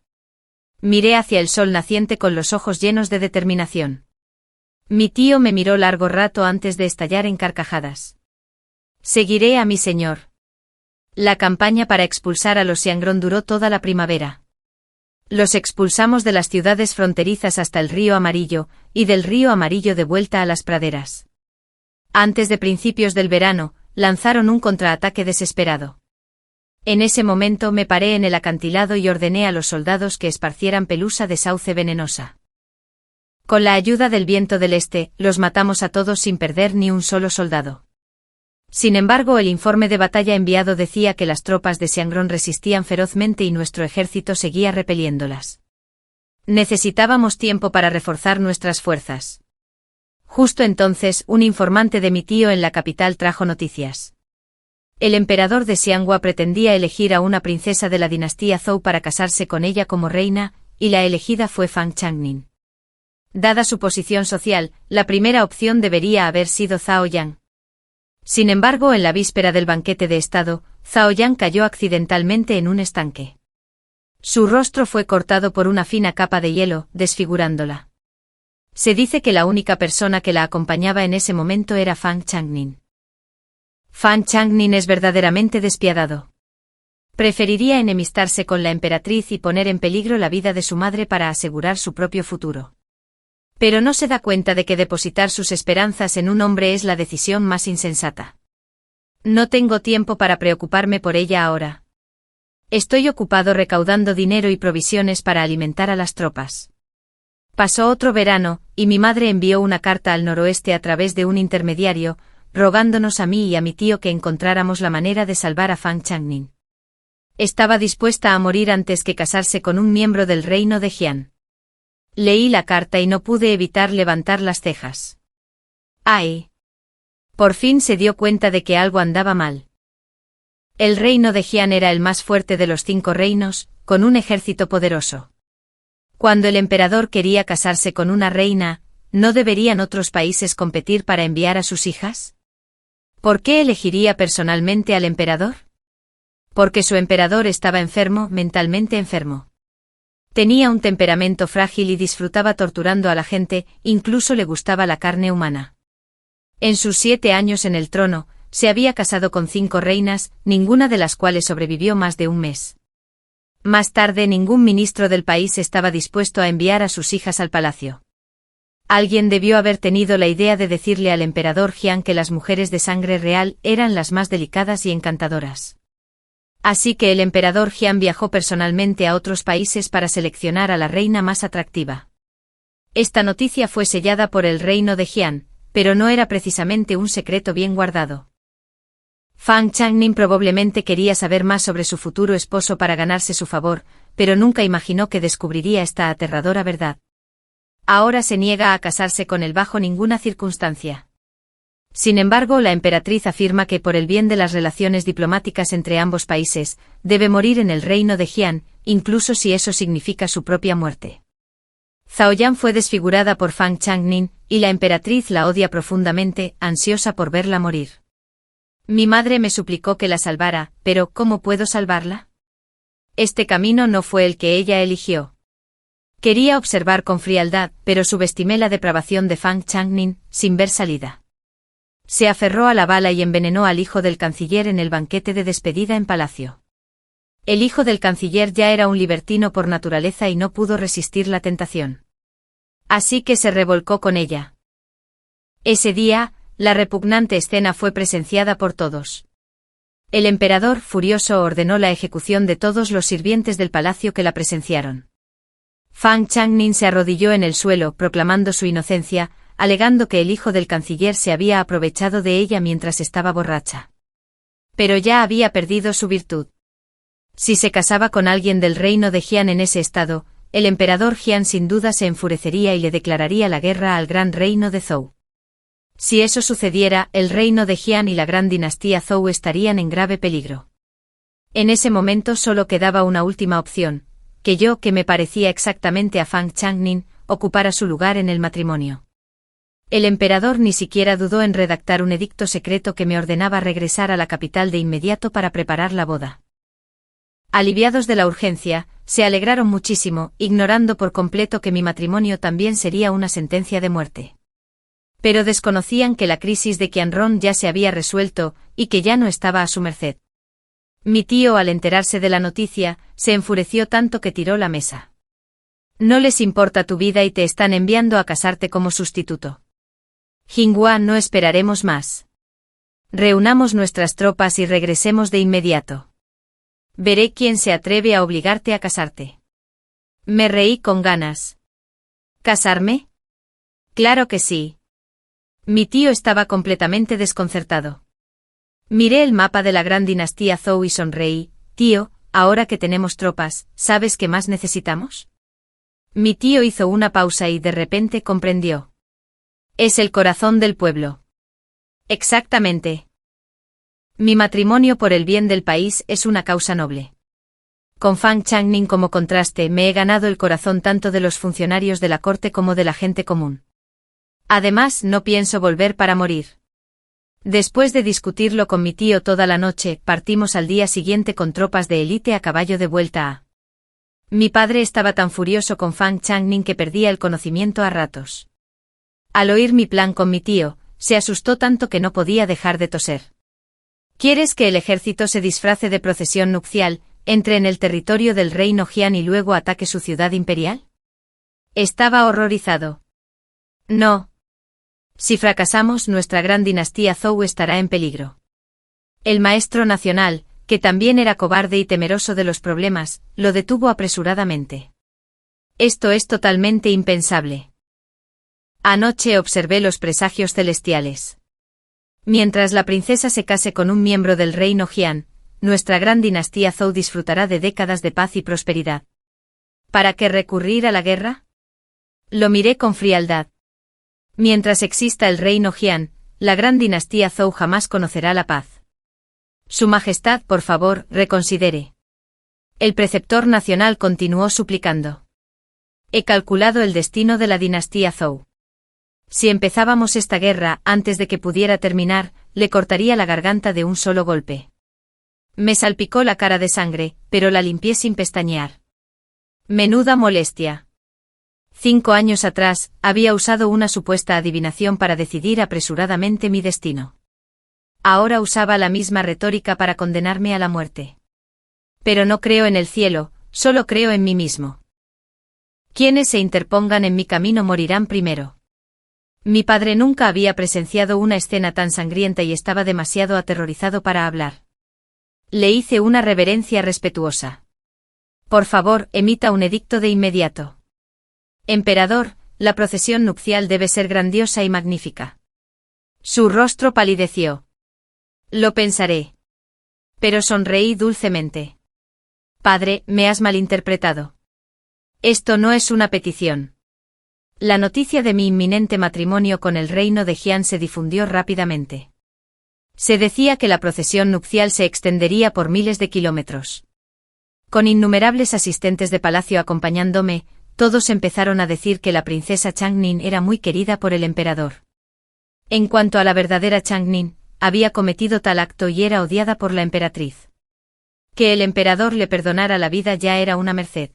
S1: Miré hacia el sol naciente con los ojos llenos de determinación. Mi tío me miró largo rato antes de estallar en carcajadas. Seguiré a mi señor. La campaña para expulsar a los Xiangrón duró toda la primavera. Los expulsamos de las ciudades fronterizas hasta el río Amarillo, y del río Amarillo de vuelta a las praderas. Antes de principios del verano, lanzaron un contraataque desesperado. En ese momento me paré en el acantilado y ordené a los soldados que esparcieran pelusa de sauce venenosa. Con la ayuda del viento del este, los matamos a todos sin perder ni un solo soldado. Sin embargo, el informe de batalla enviado decía que las tropas de Xiangrón resistían ferozmente y nuestro ejército seguía repeliéndolas. Necesitábamos tiempo para reforzar nuestras fuerzas. Justo entonces, un informante de mi tío en la capital trajo noticias. El emperador de Xianghua pretendía elegir a una princesa de la dinastía Zhou para casarse con ella como reina, y la elegida fue Fang Changning. Dada su posición social, la primera opción debería haber sido Zhao Yang. Sin embargo, en la víspera del banquete de estado, Zhao Yang cayó accidentalmente en un estanque. Su rostro fue cortado por una fina capa de hielo, desfigurándola. Se dice que la única persona que la acompañaba en ese momento era Fang Changning. Fang Changning es verdaderamente despiadado. Preferiría enemistarse con la emperatriz y poner en peligro la vida de su madre para asegurar su propio futuro. Pero no se da cuenta de que depositar sus esperanzas en un hombre es la decisión más insensata. No tengo tiempo para preocuparme por ella ahora. Estoy ocupado recaudando dinero y provisiones para alimentar a las tropas. Pasó otro verano, y mi madre envió una carta al noroeste a través de un intermediario, rogándonos a mí y a mi tío que encontráramos la manera de salvar a Fang Changning. Estaba dispuesta a morir antes que casarse con un miembro del reino de Jian. Leí la carta y no pude evitar levantar las cejas. ¡Ay! Por fin se dio cuenta de que algo andaba mal. El reino de Jian era el más fuerte de los 5 reinos, con un ejército poderoso. Cuando el emperador quería casarse con una reina, ¿no deberían otros países competir para enviar a sus hijas? ¿Por qué elegiría personalmente al emperador? Porque su emperador estaba enfermo, mentalmente enfermo. Tenía un temperamento frágil y disfrutaba torturando a la gente, incluso le gustaba la carne humana. En sus 7 años en el trono, se había casado con 5 reinas, ninguna de las cuales sobrevivió más de un mes. Más tarde, ningún ministro del país estaba dispuesto a enviar a sus hijas al palacio. Alguien debió haber tenido la idea de decirle al emperador Jian que las mujeres de sangre real eran las más delicadas y encantadoras. Así que el emperador Jian viajó personalmente a otros países para seleccionar a la reina más atractiva. Esta noticia fue sellada por el reino de Jian, pero no era precisamente un secreto bien guardado. Fang Changning probablemente quería saber más sobre su futuro esposo para ganarse su favor, pero nunca imaginó que descubriría esta aterradora verdad. Ahora se niega a casarse con él bajo ninguna circunstancia. Sin embargo, la emperatriz afirma que por el bien de las relaciones diplomáticas entre ambos países, debe morir en el reino de Jian, incluso si eso significa su propia muerte. Zhao Yan fue desfigurada por Fang Changning, y la emperatriz la odia profundamente, ansiosa por verla morir. Mi madre me suplicó que la salvara, pero ¿cómo puedo salvarla? Este camino no fue el que ella eligió. Quería observar con frialdad, pero subestimé la depravación de Fang Changning, sin ver salida. Se aferró a la bala y envenenó al hijo del canciller en el banquete de despedida en palacio. El hijo del canciller ya era un libertino por naturaleza y no pudo resistir la tentación. Así que se revolcó con ella. Ese día, la repugnante escena fue presenciada por todos. El emperador, furioso, ordenó la ejecución de todos los sirvientes del palacio que la presenciaron. Fang Changning se arrodilló en el suelo, proclamando su inocencia, alegando que el hijo del canciller se había aprovechado de ella mientras estaba borracha. Pero ya había perdido su virtud. Si se casaba con alguien del reino de Jian en ese estado, el emperador Jian sin duda se enfurecería y le declararía la guerra al gran reino de Zhou. Si eso sucediera, el reino de Jian y la gran dinastía Zhou estarían en grave peligro. En ese momento solo quedaba una última opción, que yo, que me parecía exactamente a Fang Changning, ocupara su lugar en el matrimonio. El emperador ni siquiera dudó en redactar un edicto secreto que me ordenaba regresar a la capital de inmediato para preparar la boda. Aliviados de la urgencia, se alegraron muchísimo, ignorando por completo que mi matrimonio también sería una sentencia de muerte. Pero desconocían que la crisis de Qianrong ya se había resuelto, y que ya no estaba a su merced. Mi tío, al enterarse de la noticia, se enfureció tanto que tiró la mesa. No les importa tu vida y te están enviando a casarte como sustituto. Jinghua, no esperaremos más. Reunamos nuestras tropas y regresemos de inmediato. Veré quién se atreve a obligarte a casarte. Me reí con ganas. ¿Casarme? Claro que sí. Mi tío estaba completamente desconcertado. Miré el mapa de la gran dinastía Zhou y sonreí. Tío, ahora que tenemos tropas, ¿sabes qué más necesitamos? Mi tío hizo una pausa y de repente comprendió. Es el corazón del pueblo. Exactamente. Mi matrimonio por el bien del país es una causa noble. Con Fang Changning como contraste me he ganado el corazón tanto de los funcionarios de la corte como de la gente común. Además, no pienso volver para morir. Después de discutirlo con mi tío toda la noche, partimos al día siguiente con tropas de élite a caballo de vuelta a. Mi padre estaba tan furioso con Fang Changning que perdía el conocimiento a ratos. Al oír mi plan con mi tío, se asustó tanto que no podía dejar de toser. ¿Quieres que el ejército se disfrace de procesión nupcial, entre en el territorio del reino Jian y luego ataque su ciudad imperial? Estaba horrorizado. No. Si fracasamos, nuestra gran dinastía Zhou estará en peligro. El maestro nacional, que también era cobarde y temeroso de los problemas, lo detuvo apresuradamente. Esto es totalmente impensable. Anoche observé los presagios celestiales. Mientras la princesa se case con un miembro del reino Jian, nuestra gran dinastía Zhou disfrutará de décadas de paz y prosperidad. ¿Para qué recurrir a la guerra? Lo miré con frialdad. Mientras exista el reino Jian, la gran dinastía Zhou jamás conocerá la paz. Su Majestad, por favor, reconsidere. El preceptor nacional continuó suplicando. He calculado el destino de la dinastía Zhou. Si empezábamos esta guerra, antes de que pudiera terminar, le cortaría la garganta de un solo golpe. Me salpicó la cara de sangre, pero la limpié sin pestañear. Menuda molestia. 5 años atrás, había usado una supuesta adivinación para decidir apresuradamente mi destino. Ahora usaba la misma retórica para condenarme a la muerte. Pero no creo en el cielo, solo creo en mí mismo. Quienes se interpongan en mi camino morirán primero. Mi padre nunca había presenciado una escena tan sangrienta y estaba demasiado aterrorizado para hablar. Le hice una reverencia respetuosa. Por favor, emita un edicto de inmediato. Emperador, la procesión nupcial debe ser grandiosa y magnífica. Su rostro palideció. Lo pensaré. Pero sonreí dulcemente. Padre, me has malinterpretado. Esto no es una petición. La noticia de mi inminente matrimonio con el reino de Jian se difundió rápidamente. Se decía que la procesión nupcial se extendería por miles de kilómetros. Con innumerables asistentes de palacio acompañándome, todos empezaron a decir que la princesa Changning era muy querida por el emperador. En cuanto a la verdadera Changning, había cometido tal acto y era odiada por la emperatriz. Que el emperador le perdonara la vida ya era una merced.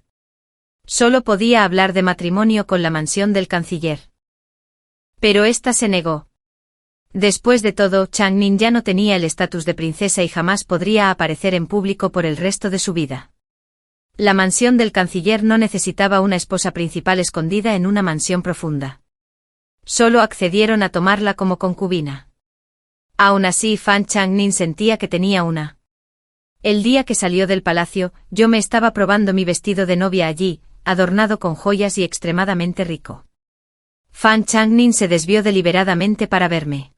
S1: Solo podía hablar de matrimonio con la mansión del canciller. Pero ésta se negó. Después de todo, Changning ya no tenía el estatus de princesa y jamás podría aparecer en público por el resto de su vida. La mansión del canciller no necesitaba una esposa principal escondida en una mansión profunda. Solo accedieron a tomarla como concubina. Aún así, Fan Changning sentía que tenía una. El día que salió del palacio, yo me estaba probando mi vestido de novia allí, adornado con joyas y extremadamente rico. Fan Changning se desvió deliberadamente para verme.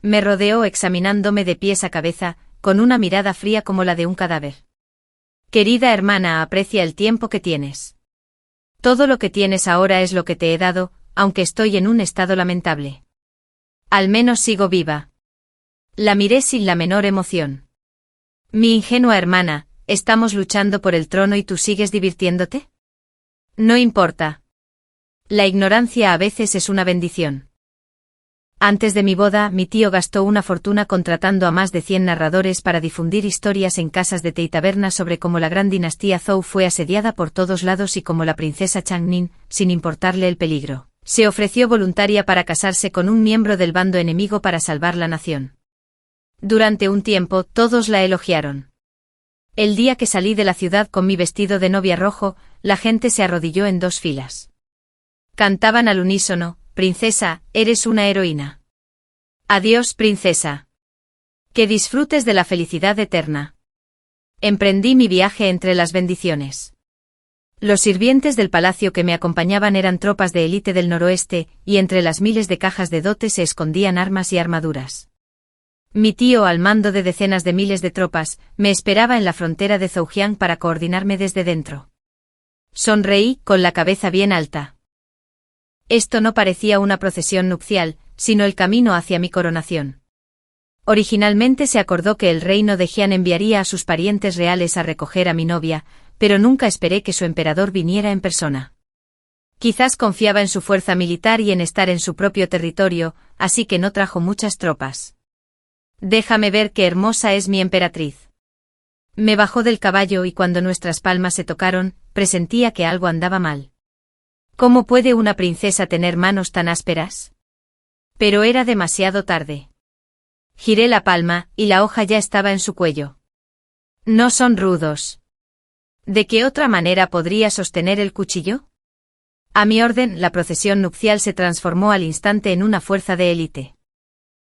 S1: Me rodeó examinándome de pies a cabeza, con una mirada fría como la de un cadáver. Querida hermana, aprecia el tiempo que tienes. Todo lo que tienes ahora es lo que te he dado, aunque estoy en un estado lamentable. Al menos sigo viva. La miré sin la menor emoción. Mi ingenua hermana, ¿estamos luchando por el trono y tú sigues divirtiéndote? No importa. La ignorancia a veces es una bendición. Antes de mi boda, mi tío gastó una fortuna contratando a más de 100 narradores para difundir historias en casas de té y tabernas sobre cómo la gran dinastía Zhou fue asediada por todos lados y cómo la princesa Changning, sin importarle el peligro, se ofreció voluntaria para casarse con un miembro del bando enemigo para salvar la nación. Durante un tiempo, todos la elogiaron. El día que salí de la ciudad con mi vestido de novia rojo, la gente se arrodilló en 2 filas. Cantaban al unísono: «Princesa, eres una heroína». «Adiós, princesa. Que disfrutes de la felicidad eterna». Emprendí mi viaje entre las bendiciones. Los sirvientes del palacio que me acompañaban eran tropas de élite del noroeste, y entre las miles de cajas de dote se escondían armas y armaduras. Mi tío, al mando de decenas de miles de tropas, me esperaba en la frontera de Zhoujiang para coordinarme desde dentro. Sonreí, con la cabeza bien alta. Esto no parecía una procesión nupcial, sino el camino hacia mi coronación. Originalmente se acordó que el reino de Jian enviaría a sus parientes reales a recoger a mi novia, pero nunca esperé que su emperador viniera en persona. Quizás confiaba en su fuerza militar y en estar en su propio territorio, así que no trajo muchas tropas. «Déjame ver qué hermosa es mi emperatriz». Me bajó del caballo y cuando nuestras palmas se tocaron, presentía que algo andaba mal. ¿Cómo puede una princesa tener manos tan ásperas? Pero era demasiado tarde. Giré la palma, y la hoja ya estaba en su cuello. No son rudos. ¿De qué otra manera podría sostener el cuchillo? A mi orden, la procesión nupcial se transformó al instante en una fuerza de élite.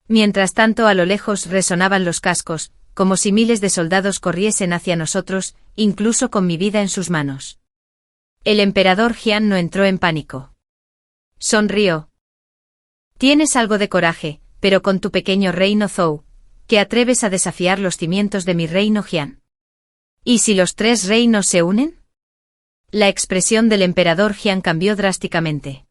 S1: Mientras tanto, a lo lejos resonaban los cascos, como si miles de soldados corriesen hacia nosotros, incluso con mi vida en sus manos. El emperador Jian no entró en pánico. Sonrió. «Tienes algo de coraje, pero con tu pequeño reino Zhou, ¿que atreves a desafiar los cimientos de mi reino Jian? ¿Y si los 3 reinos se unen?» La expresión del emperador Jian cambió drásticamente.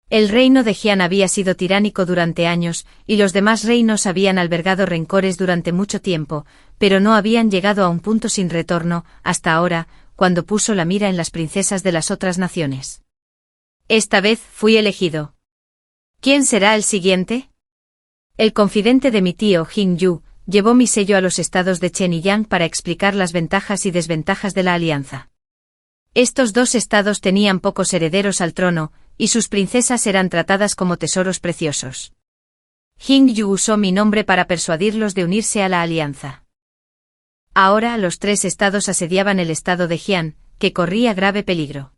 S1: El reino de Jian había sido tiránico durante años, y los demás reinos habían albergado rencores durante mucho tiempo, pero no habían llegado a un punto sin retorno, hasta ahora, cuando puso la mira en las princesas de las otras naciones. Esta vez fui elegido. ¿Quién será el siguiente? El confidente de mi tío, Jing Yu, llevó mi sello a los estados de Chen y Yang para explicar las ventajas y desventajas de la alianza. Estos 2 estados tenían pocos herederos al trono, y sus princesas eran tratadas como tesoros preciosos. Jing Yu usó mi nombre para persuadirlos de unirse a la alianza. Ahora los 3 estados asediaban el estado de Jian, que corría grave peligro.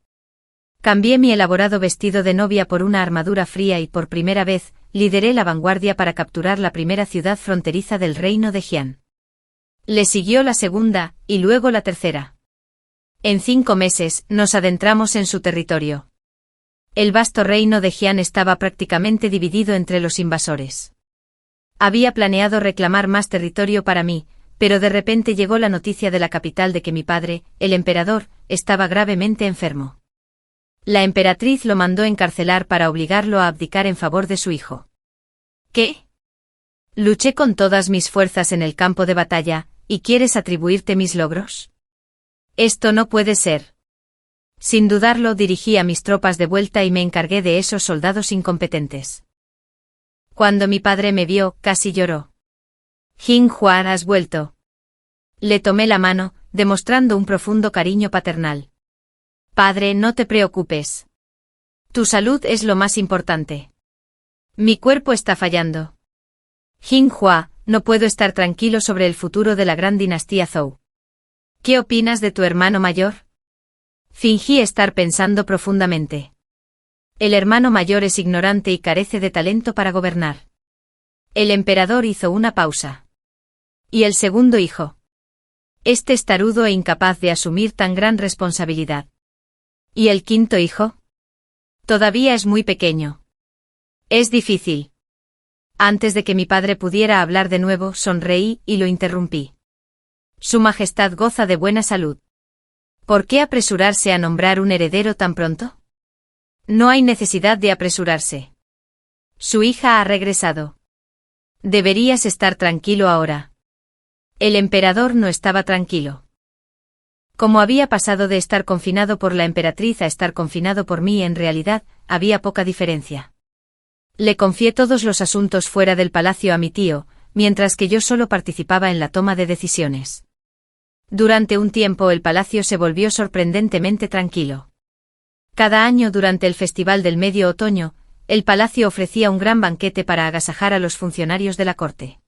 S1: Cambié mi elaborado vestido de novia por una armadura fría y por primera vez, lideré la vanguardia para capturar la primera ciudad fronteriza del reino de Jian. Le siguió la segunda, y luego la tercera. En 5 meses, nos adentramos en su territorio. El vasto reino de Jian estaba prácticamente dividido entre los invasores. Había planeado reclamar más territorio para mí, pero de repente llegó la noticia de la capital de que mi padre, el emperador, estaba gravemente enfermo. La emperatriz lo mandó encarcelar para obligarlo a abdicar en favor de su hijo. ¿Qué? Luché con todas mis fuerzas en el campo de batalla, ¿y quieres atribuirte mis logros? Esto no puede ser. Sin dudarlo, dirigí a mis tropas de vuelta y me encargué de esos soldados incompetentes. Cuando mi padre me vio, casi lloró. «Jing Huan, has vuelto». Le tomé la mano, demostrando un profundo cariño paternal. «Padre, no te preocupes. Tu salud es lo más importante. Mi cuerpo está fallando. Jinhua, no puedo estar tranquilo sobre el futuro de la gran dinastía Zhou. ¿Qué opinas de tu hermano mayor? Fingí estar pensando profundamente. El hermano mayor es ignorante y carece de talento para gobernar. El emperador hizo una pausa. ¿Y el segundo hijo? Este es tarudo e incapaz de asumir tan gran responsabilidad. ¿Y el quinto hijo? Todavía es muy pequeño. Es difícil. Antes de que mi padre pudiera hablar de nuevo, sonreí y lo interrumpí. Su Majestad goza de buena salud. ¿Por qué apresurarse a nombrar un heredero tan pronto? No hay necesidad de apresurarse. Su hija ha regresado. Deberías estar tranquilo ahora. El emperador no estaba tranquilo. Como había pasado de estar confinado por la emperatriz a estar confinado por mí, en realidad, había poca diferencia. Le confié todos los asuntos fuera del palacio a mi tío, mientras que yo solo participaba en la toma de decisiones. Durante un tiempo el palacio se volvió sorprendentemente tranquilo. Cada año durante el Festival del Medio Otoño, el palacio ofrecía un gran banquete para agasajar a los funcionarios de la corte.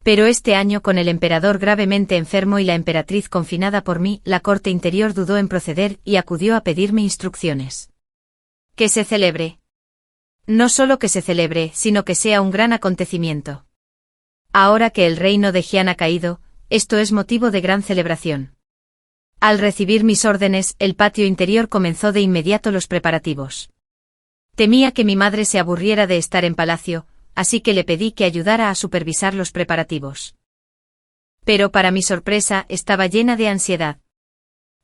S1: Pero este año, con el emperador gravemente enfermo y la emperatriz confinada por mí, la corte interior dudó en proceder y acudió a pedirme instrucciones. Que se celebre. No solo que se celebre, sino que sea un gran acontecimiento. Ahora que el reino de Jian ha caído, esto es motivo de gran celebración. Al recibir mis órdenes, el patio interior comenzó de inmediato los preparativos. Temía que mi madre se aburriera de estar en palacio, así que le pedí que ayudara a supervisar los preparativos. Pero para mi sorpresa, estaba llena de ansiedad.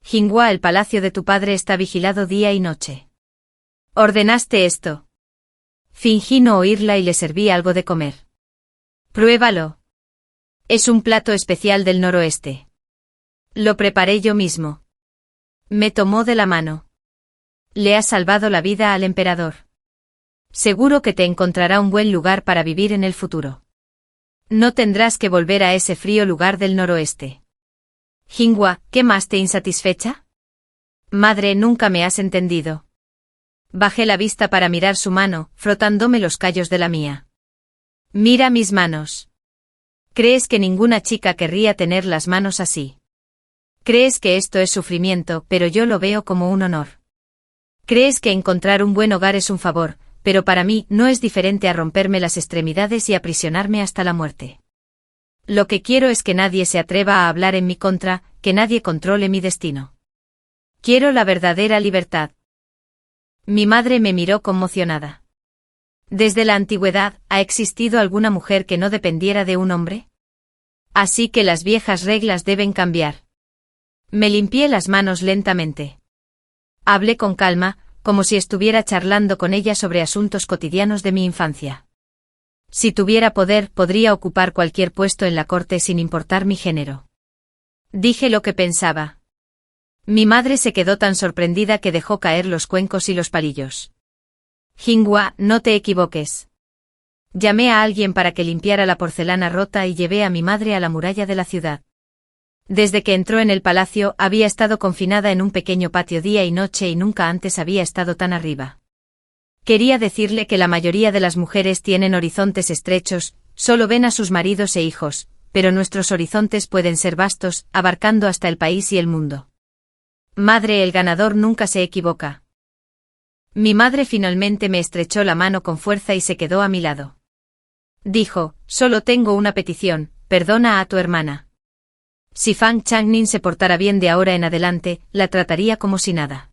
S1: Jinhua, el palacio de tu padre está vigilado día y noche. ¿Ordenaste esto? Fingí no oírla y le serví algo de comer. Pruébalo. Es un plato especial del noroeste. Lo preparé yo mismo. Me tomó de la mano. Le has salvado la vida al emperador. Seguro que te encontrará un buen lugar para vivir en el futuro. No tendrás que volver a ese frío lugar del noroeste. Jinhua, ¿qué más te insatisfecha? Madre, nunca me has entendido. Bajé la vista para mirar su mano, frotándome los callos de la mía. Mira mis manos. ¿Crees que ninguna chica querría tener las manos así? Crees que esto es sufrimiento, pero yo lo veo como un honor. Crees que encontrar un buen hogar es un favor, pero para mí no es diferente a romperme las extremidades y aprisionarme hasta la muerte. Lo que quiero es que nadie se atreva a hablar en mi contra, que nadie controle mi destino. Quiero la verdadera libertad. Mi madre me miró conmocionada. ¿Desde la antigüedad ha existido alguna mujer que no dependiera de un hombre? Así que las viejas reglas deben cambiar. Me limpié las manos lentamente. Hablé con calma, como si estuviera charlando con ella sobre asuntos cotidianos de mi infancia. Si tuviera poder, podría ocupar cualquier puesto en la corte sin importar mi género. Dije lo que pensaba. Mi madre se quedó tan sorprendida que dejó caer los cuencos y los palillos. Jinhua, no te equivoques. Llamé a alguien para que limpiara la porcelana rota y llevé a mi madre a la muralla de la ciudad. Desde que entró en el palacio, había estado confinada en un pequeño patio día y noche y nunca antes había estado tan arriba. Quería decirle que la mayoría de las mujeres tienen horizontes estrechos, solo ven a sus maridos e hijos, pero nuestros horizontes pueden ser vastos, abarcando hasta el país y el mundo. Madre, el ganador nunca se equivoca. Mi madre finalmente me estrechó la mano con fuerza y se quedó a mi lado. Dijo, solo tengo una petición, perdona a tu hermana. Si Fang Changning se portara bien de ahora en adelante, la trataría como si nada.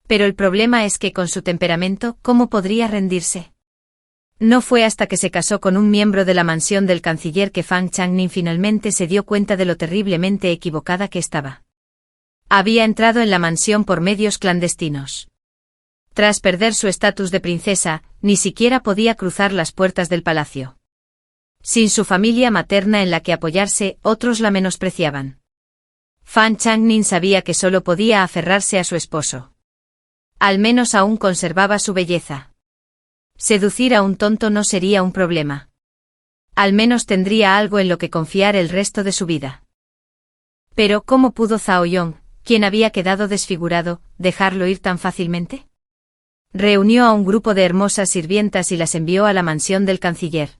S1: Pero el problema es que con su temperamento, ¿cómo podría rendirse? No fue hasta que se casó con un miembro de la mansión del canciller que Fang Changning finalmente se dio cuenta de lo terriblemente equivocada que estaba. Había entrado en la mansión por medios clandestinos. Tras perder su estatus de princesa, ni siquiera podía cruzar las puertas del palacio. Sin su familia materna en la que apoyarse, otros la menospreciaban. Fan Changning sabía que solo podía aferrarse a su esposo. Al menos aún conservaba su belleza. Seducir a un tonto no sería un problema. Al menos tendría algo en lo que confiar el resto de su vida. Pero ¿cómo pudo Zhao Yong, quien había quedado desfigurado, dejarlo ir tan fácilmente? Reunió a un grupo de hermosas sirvientas y las envió a la mansión del canciller.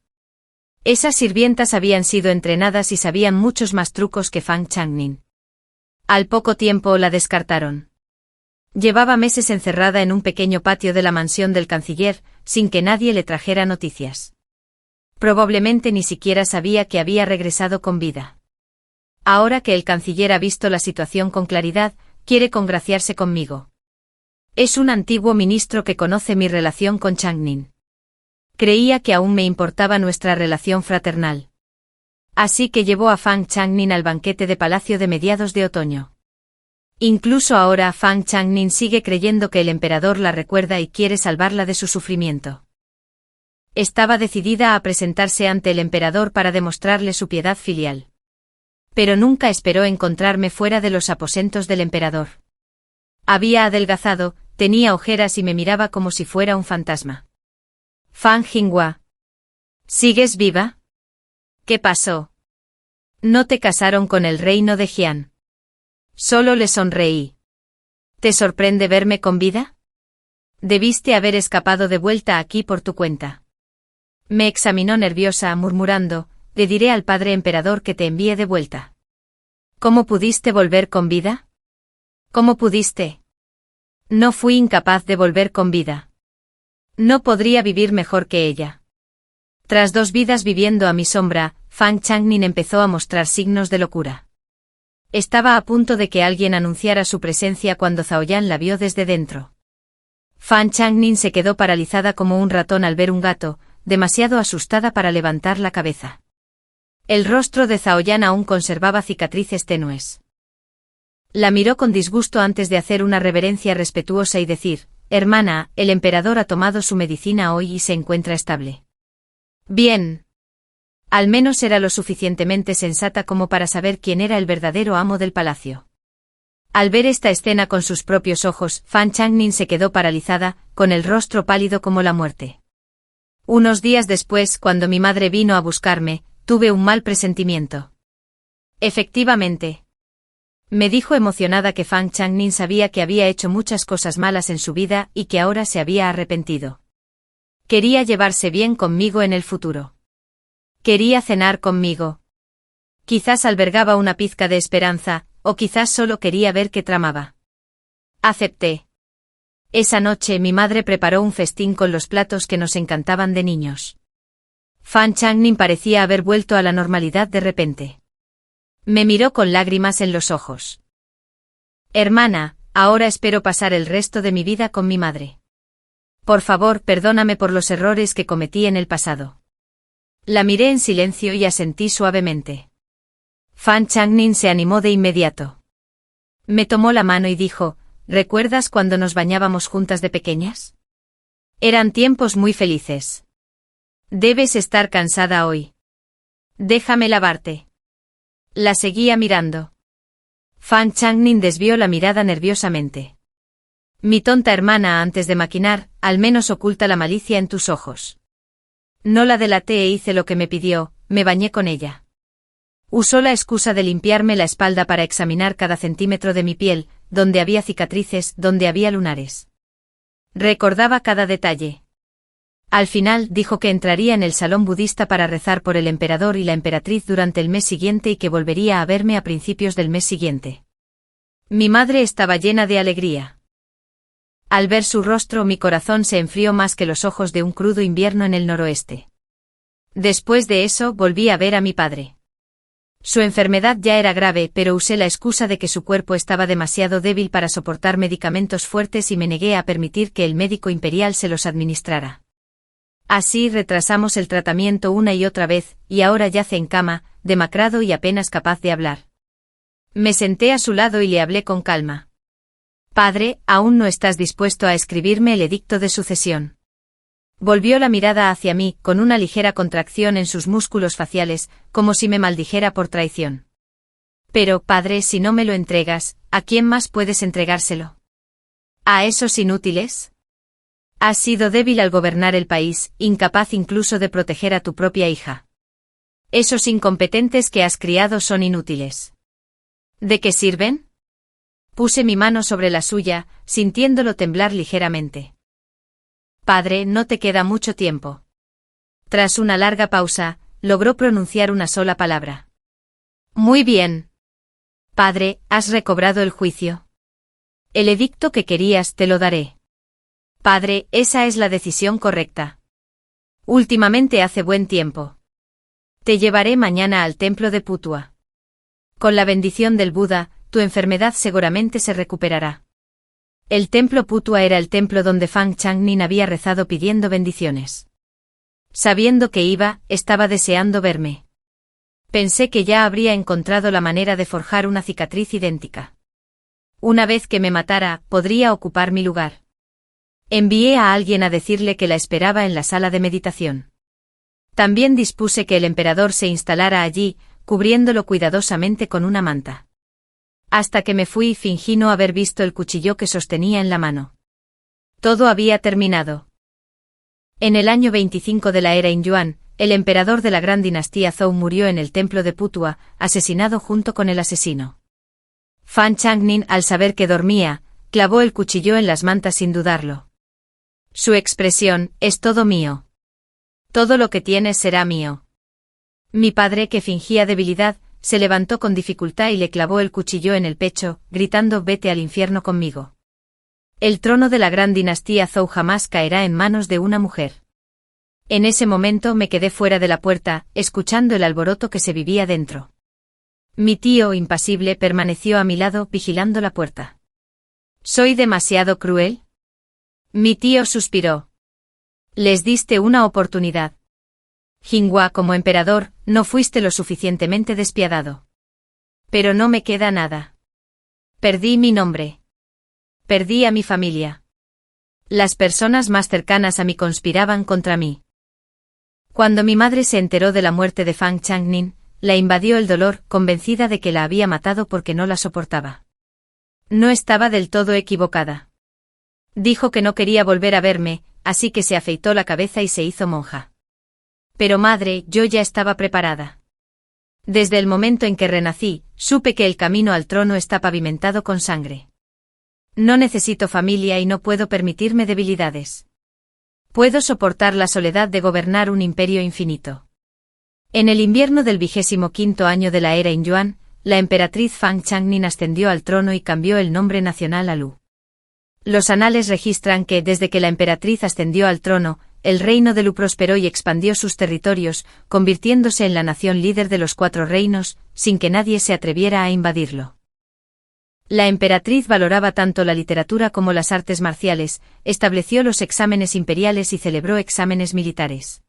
S1: Esas sirvientas habían sido entrenadas y sabían muchos más trucos que Fang Changning. Al poco tiempo la descartaron. Llevaba meses encerrada en un pequeño patio de la mansión del canciller, sin que nadie le trajera noticias. Probablemente ni siquiera sabía que había regresado con vida. Ahora que el canciller ha visto la situación con claridad, quiere congraciarse conmigo. Es un antiguo ministro que conoce mi relación con Changning. Creía que aún me importaba nuestra relación fraternal. Así que llevó a Fang Changning al banquete de palacio de mediados de otoño. Incluso ahora Fang Changning sigue creyendo que el emperador la recuerda y quiere salvarla de su sufrimiento. Estaba decidida a presentarse ante el emperador para demostrarle su piedad filial. Pero nunca esperó encontrarme fuera de los aposentos del emperador. Había adelgazado, tenía ojeras y me miraba como si fuera un fantasma. Fang Jinghua. ¿Sigues viva? ¿Qué pasó? ¿No te casaron con el reino de Jian? Solo le sonreí. ¿Te sorprende verme con vida? Debiste haber escapado de vuelta aquí por tu cuenta. Me examinó nerviosa, murmurando, le diré al padre emperador que te envíe de vuelta. ¿Cómo pudiste volver con vida? ¿Cómo pudiste? No fui incapaz de volver con vida. No podría vivir mejor que ella. Tras 2 vidas viviendo a mi sombra, Fang Changning empezó a mostrar signos de locura. Estaba a punto de que alguien anunciara su presencia cuando Zhao Yan la vio desde dentro. Fang Changning se quedó paralizada como un ratón al ver un gato, demasiado asustada para levantar la cabeza. El rostro de Zhao Yan aún conservaba cicatrices tenues. La miró con disgusto antes de hacer una reverencia respetuosa y decir, «Hermana, el emperador ha tomado su medicina hoy y se encuentra estable». Bien. Al menos era lo suficientemente sensata como para saber quién era el verdadero amo del palacio. Al ver esta escena con sus propios ojos, Fang Changning se quedó paralizada, con el rostro pálido como la muerte. Unos días después, cuando mi madre vino a buscarme, tuve un mal presentimiento. Efectivamente. Me dijo emocionada que Fang Changning sabía que había hecho muchas cosas malas en su vida y que ahora se había arrepentido. Quería llevarse bien conmigo en el futuro. Quería cenar conmigo. Quizás albergaba una pizca de esperanza, o quizás solo quería ver qué tramaba. Acepté. Esa noche mi madre preparó un festín con los platos que nos encantaban de niños. Fang Changning parecía haber vuelto a la normalidad de repente. Me miró con lágrimas en los ojos. Hermana, ahora espero pasar el resto de mi vida con mi madre. Por favor, perdóname por los errores que cometí en el pasado. La miré en silencio y asentí suavemente. Fang Changning se animó de inmediato. Me tomó la mano y dijo, ¿recuerdas cuando nos bañábamos juntas de pequeñas? Eran tiempos muy felices. Debes estar cansada hoy. Déjame lavarte. La seguía mirando. Fang Changning desvió la mirada nerviosamente. Mi tonta hermana, antes de maquinar, al menos oculta la malicia en tus ojos. No la delaté e hice lo que me pidió, me bañé con ella. Usó la excusa de limpiarme la espalda para examinar cada centímetro de mi piel, donde había cicatrices, donde había lunares. Recordaba cada detalle. Al final dijo que entraría en el salón budista para rezar por el emperador y la emperatriz durante el mes siguiente y que volvería a verme a principios del mes siguiente. Mi madre estaba llena de alegría. Al ver su rostro mi corazón se enfrió más que los ojos de un crudo invierno en el noroeste. Después de eso volví a ver a mi padre. Su enfermedad ya era grave, pero usé la excusa de que su cuerpo estaba demasiado débil para soportar medicamentos fuertes y me negué a permitir que el médico imperial se los administrara. Así retrasamos el tratamiento una y otra vez, y ahora yace en cama, demacrado y apenas capaz de hablar. Me senté a su lado y le hablé con calma. Padre, ¿aún no estás dispuesto a escribirme el edicto de sucesión? Volvió la mirada hacia mí, con una ligera contracción en sus músculos faciales, como si me maldijera por traición. Pero, padre, si no me lo entregas, ¿a quién más puedes entregárselo? ¿A esos inútiles? Has sido débil al gobernar el país, incapaz incluso de proteger a tu propia hija. Esos incompetentes que has criado son inútiles. ¿De qué sirven? Puse mi mano sobre la suya, sintiéndolo temblar ligeramente. Padre, no te queda mucho tiempo. Tras una larga pausa, logró pronunciar una sola palabra. Muy bien. Padre, has recobrado el juicio. El edicto que querías te lo daré. Padre, esa es la decisión correcta. Últimamente hace buen tiempo. Te llevaré mañana al templo de Putua. Con la bendición del Buda, tu enfermedad seguramente se recuperará. El templo Putua era el templo donde Fang Changnin había rezado pidiendo bendiciones. Sabiendo que iba, estaba deseando verme. Pensé que ya habría encontrado la manera de forjar una cicatriz idéntica. Una vez que me matara, podría ocupar mi lugar. Envié a alguien a decirle que la esperaba en la sala de meditación. También dispuse que el emperador se instalara allí, cubriéndolo cuidadosamente con una manta. Hasta que me fui fingí no haber visto el cuchillo que sostenía en la mano. Todo había terminado. En el año 25 de la era Yuan, el emperador de la gran dinastía Zhou murió en el templo de Putua, asesinado junto con el asesino. Fang Changnin, al saber que dormía, clavó el cuchillo en las mantas sin dudarlo. Su expresión, es todo mío. Todo lo que tienes será mío. Mi padre, que fingía debilidad, se levantó con dificultad y le clavó el cuchillo en el pecho, gritando: vete al infierno conmigo. El trono de la gran dinastía Zhou jamás caerá en manos de una mujer. En ese momento me quedé fuera de la puerta, escuchando el alboroto que se vivía dentro. Mi tío, impasible, permaneció a mi lado, vigilando la puerta. ¿Soy demasiado cruel? Mi tío suspiró. Les diste una oportunidad. Jinhua, como emperador, no fuiste lo suficientemente despiadado. Pero no me queda nada. Perdí mi nombre. Perdí a mi familia. Las personas más cercanas a mí conspiraban contra mí. Cuando mi madre se enteró de la muerte de Fang Changnin, la invadió el dolor, convencida de que la había matado porque no la soportaba. No estaba del todo equivocada. Dijo que no quería volver a verme, así que se afeitó la cabeza y se hizo monja. Pero madre, yo ya estaba preparada. Desde el momento en que renací, supe que el camino al trono está pavimentado con sangre. No necesito familia y no puedo permitirme debilidades. Puedo soportar la soledad de gobernar un imperio infinito. En el invierno del 25º año de la era Yuan, la emperatriz Fang Changnin ascendió al trono y cambió el nombre nacional a Lu. Los anales registran que, desde que la emperatriz ascendió al trono, el reino de Lu prosperó y expandió sus territorios, convirtiéndose en la nación líder de los 4 reinos, sin que nadie se atreviera a invadirlo. La emperatriz valoraba tanto la literatura como las artes marciales, estableció los exámenes imperiales y celebró exámenes militares.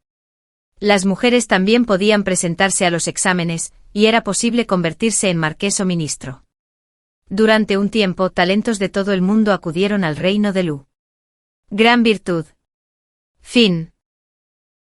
S1: Las mujeres también podían presentarse a los exámenes, y era posible convertirse en marqués o ministro. Durante un tiempo, talentos de todo el mundo acudieron al reino de Lu. Gran virtud. Fin.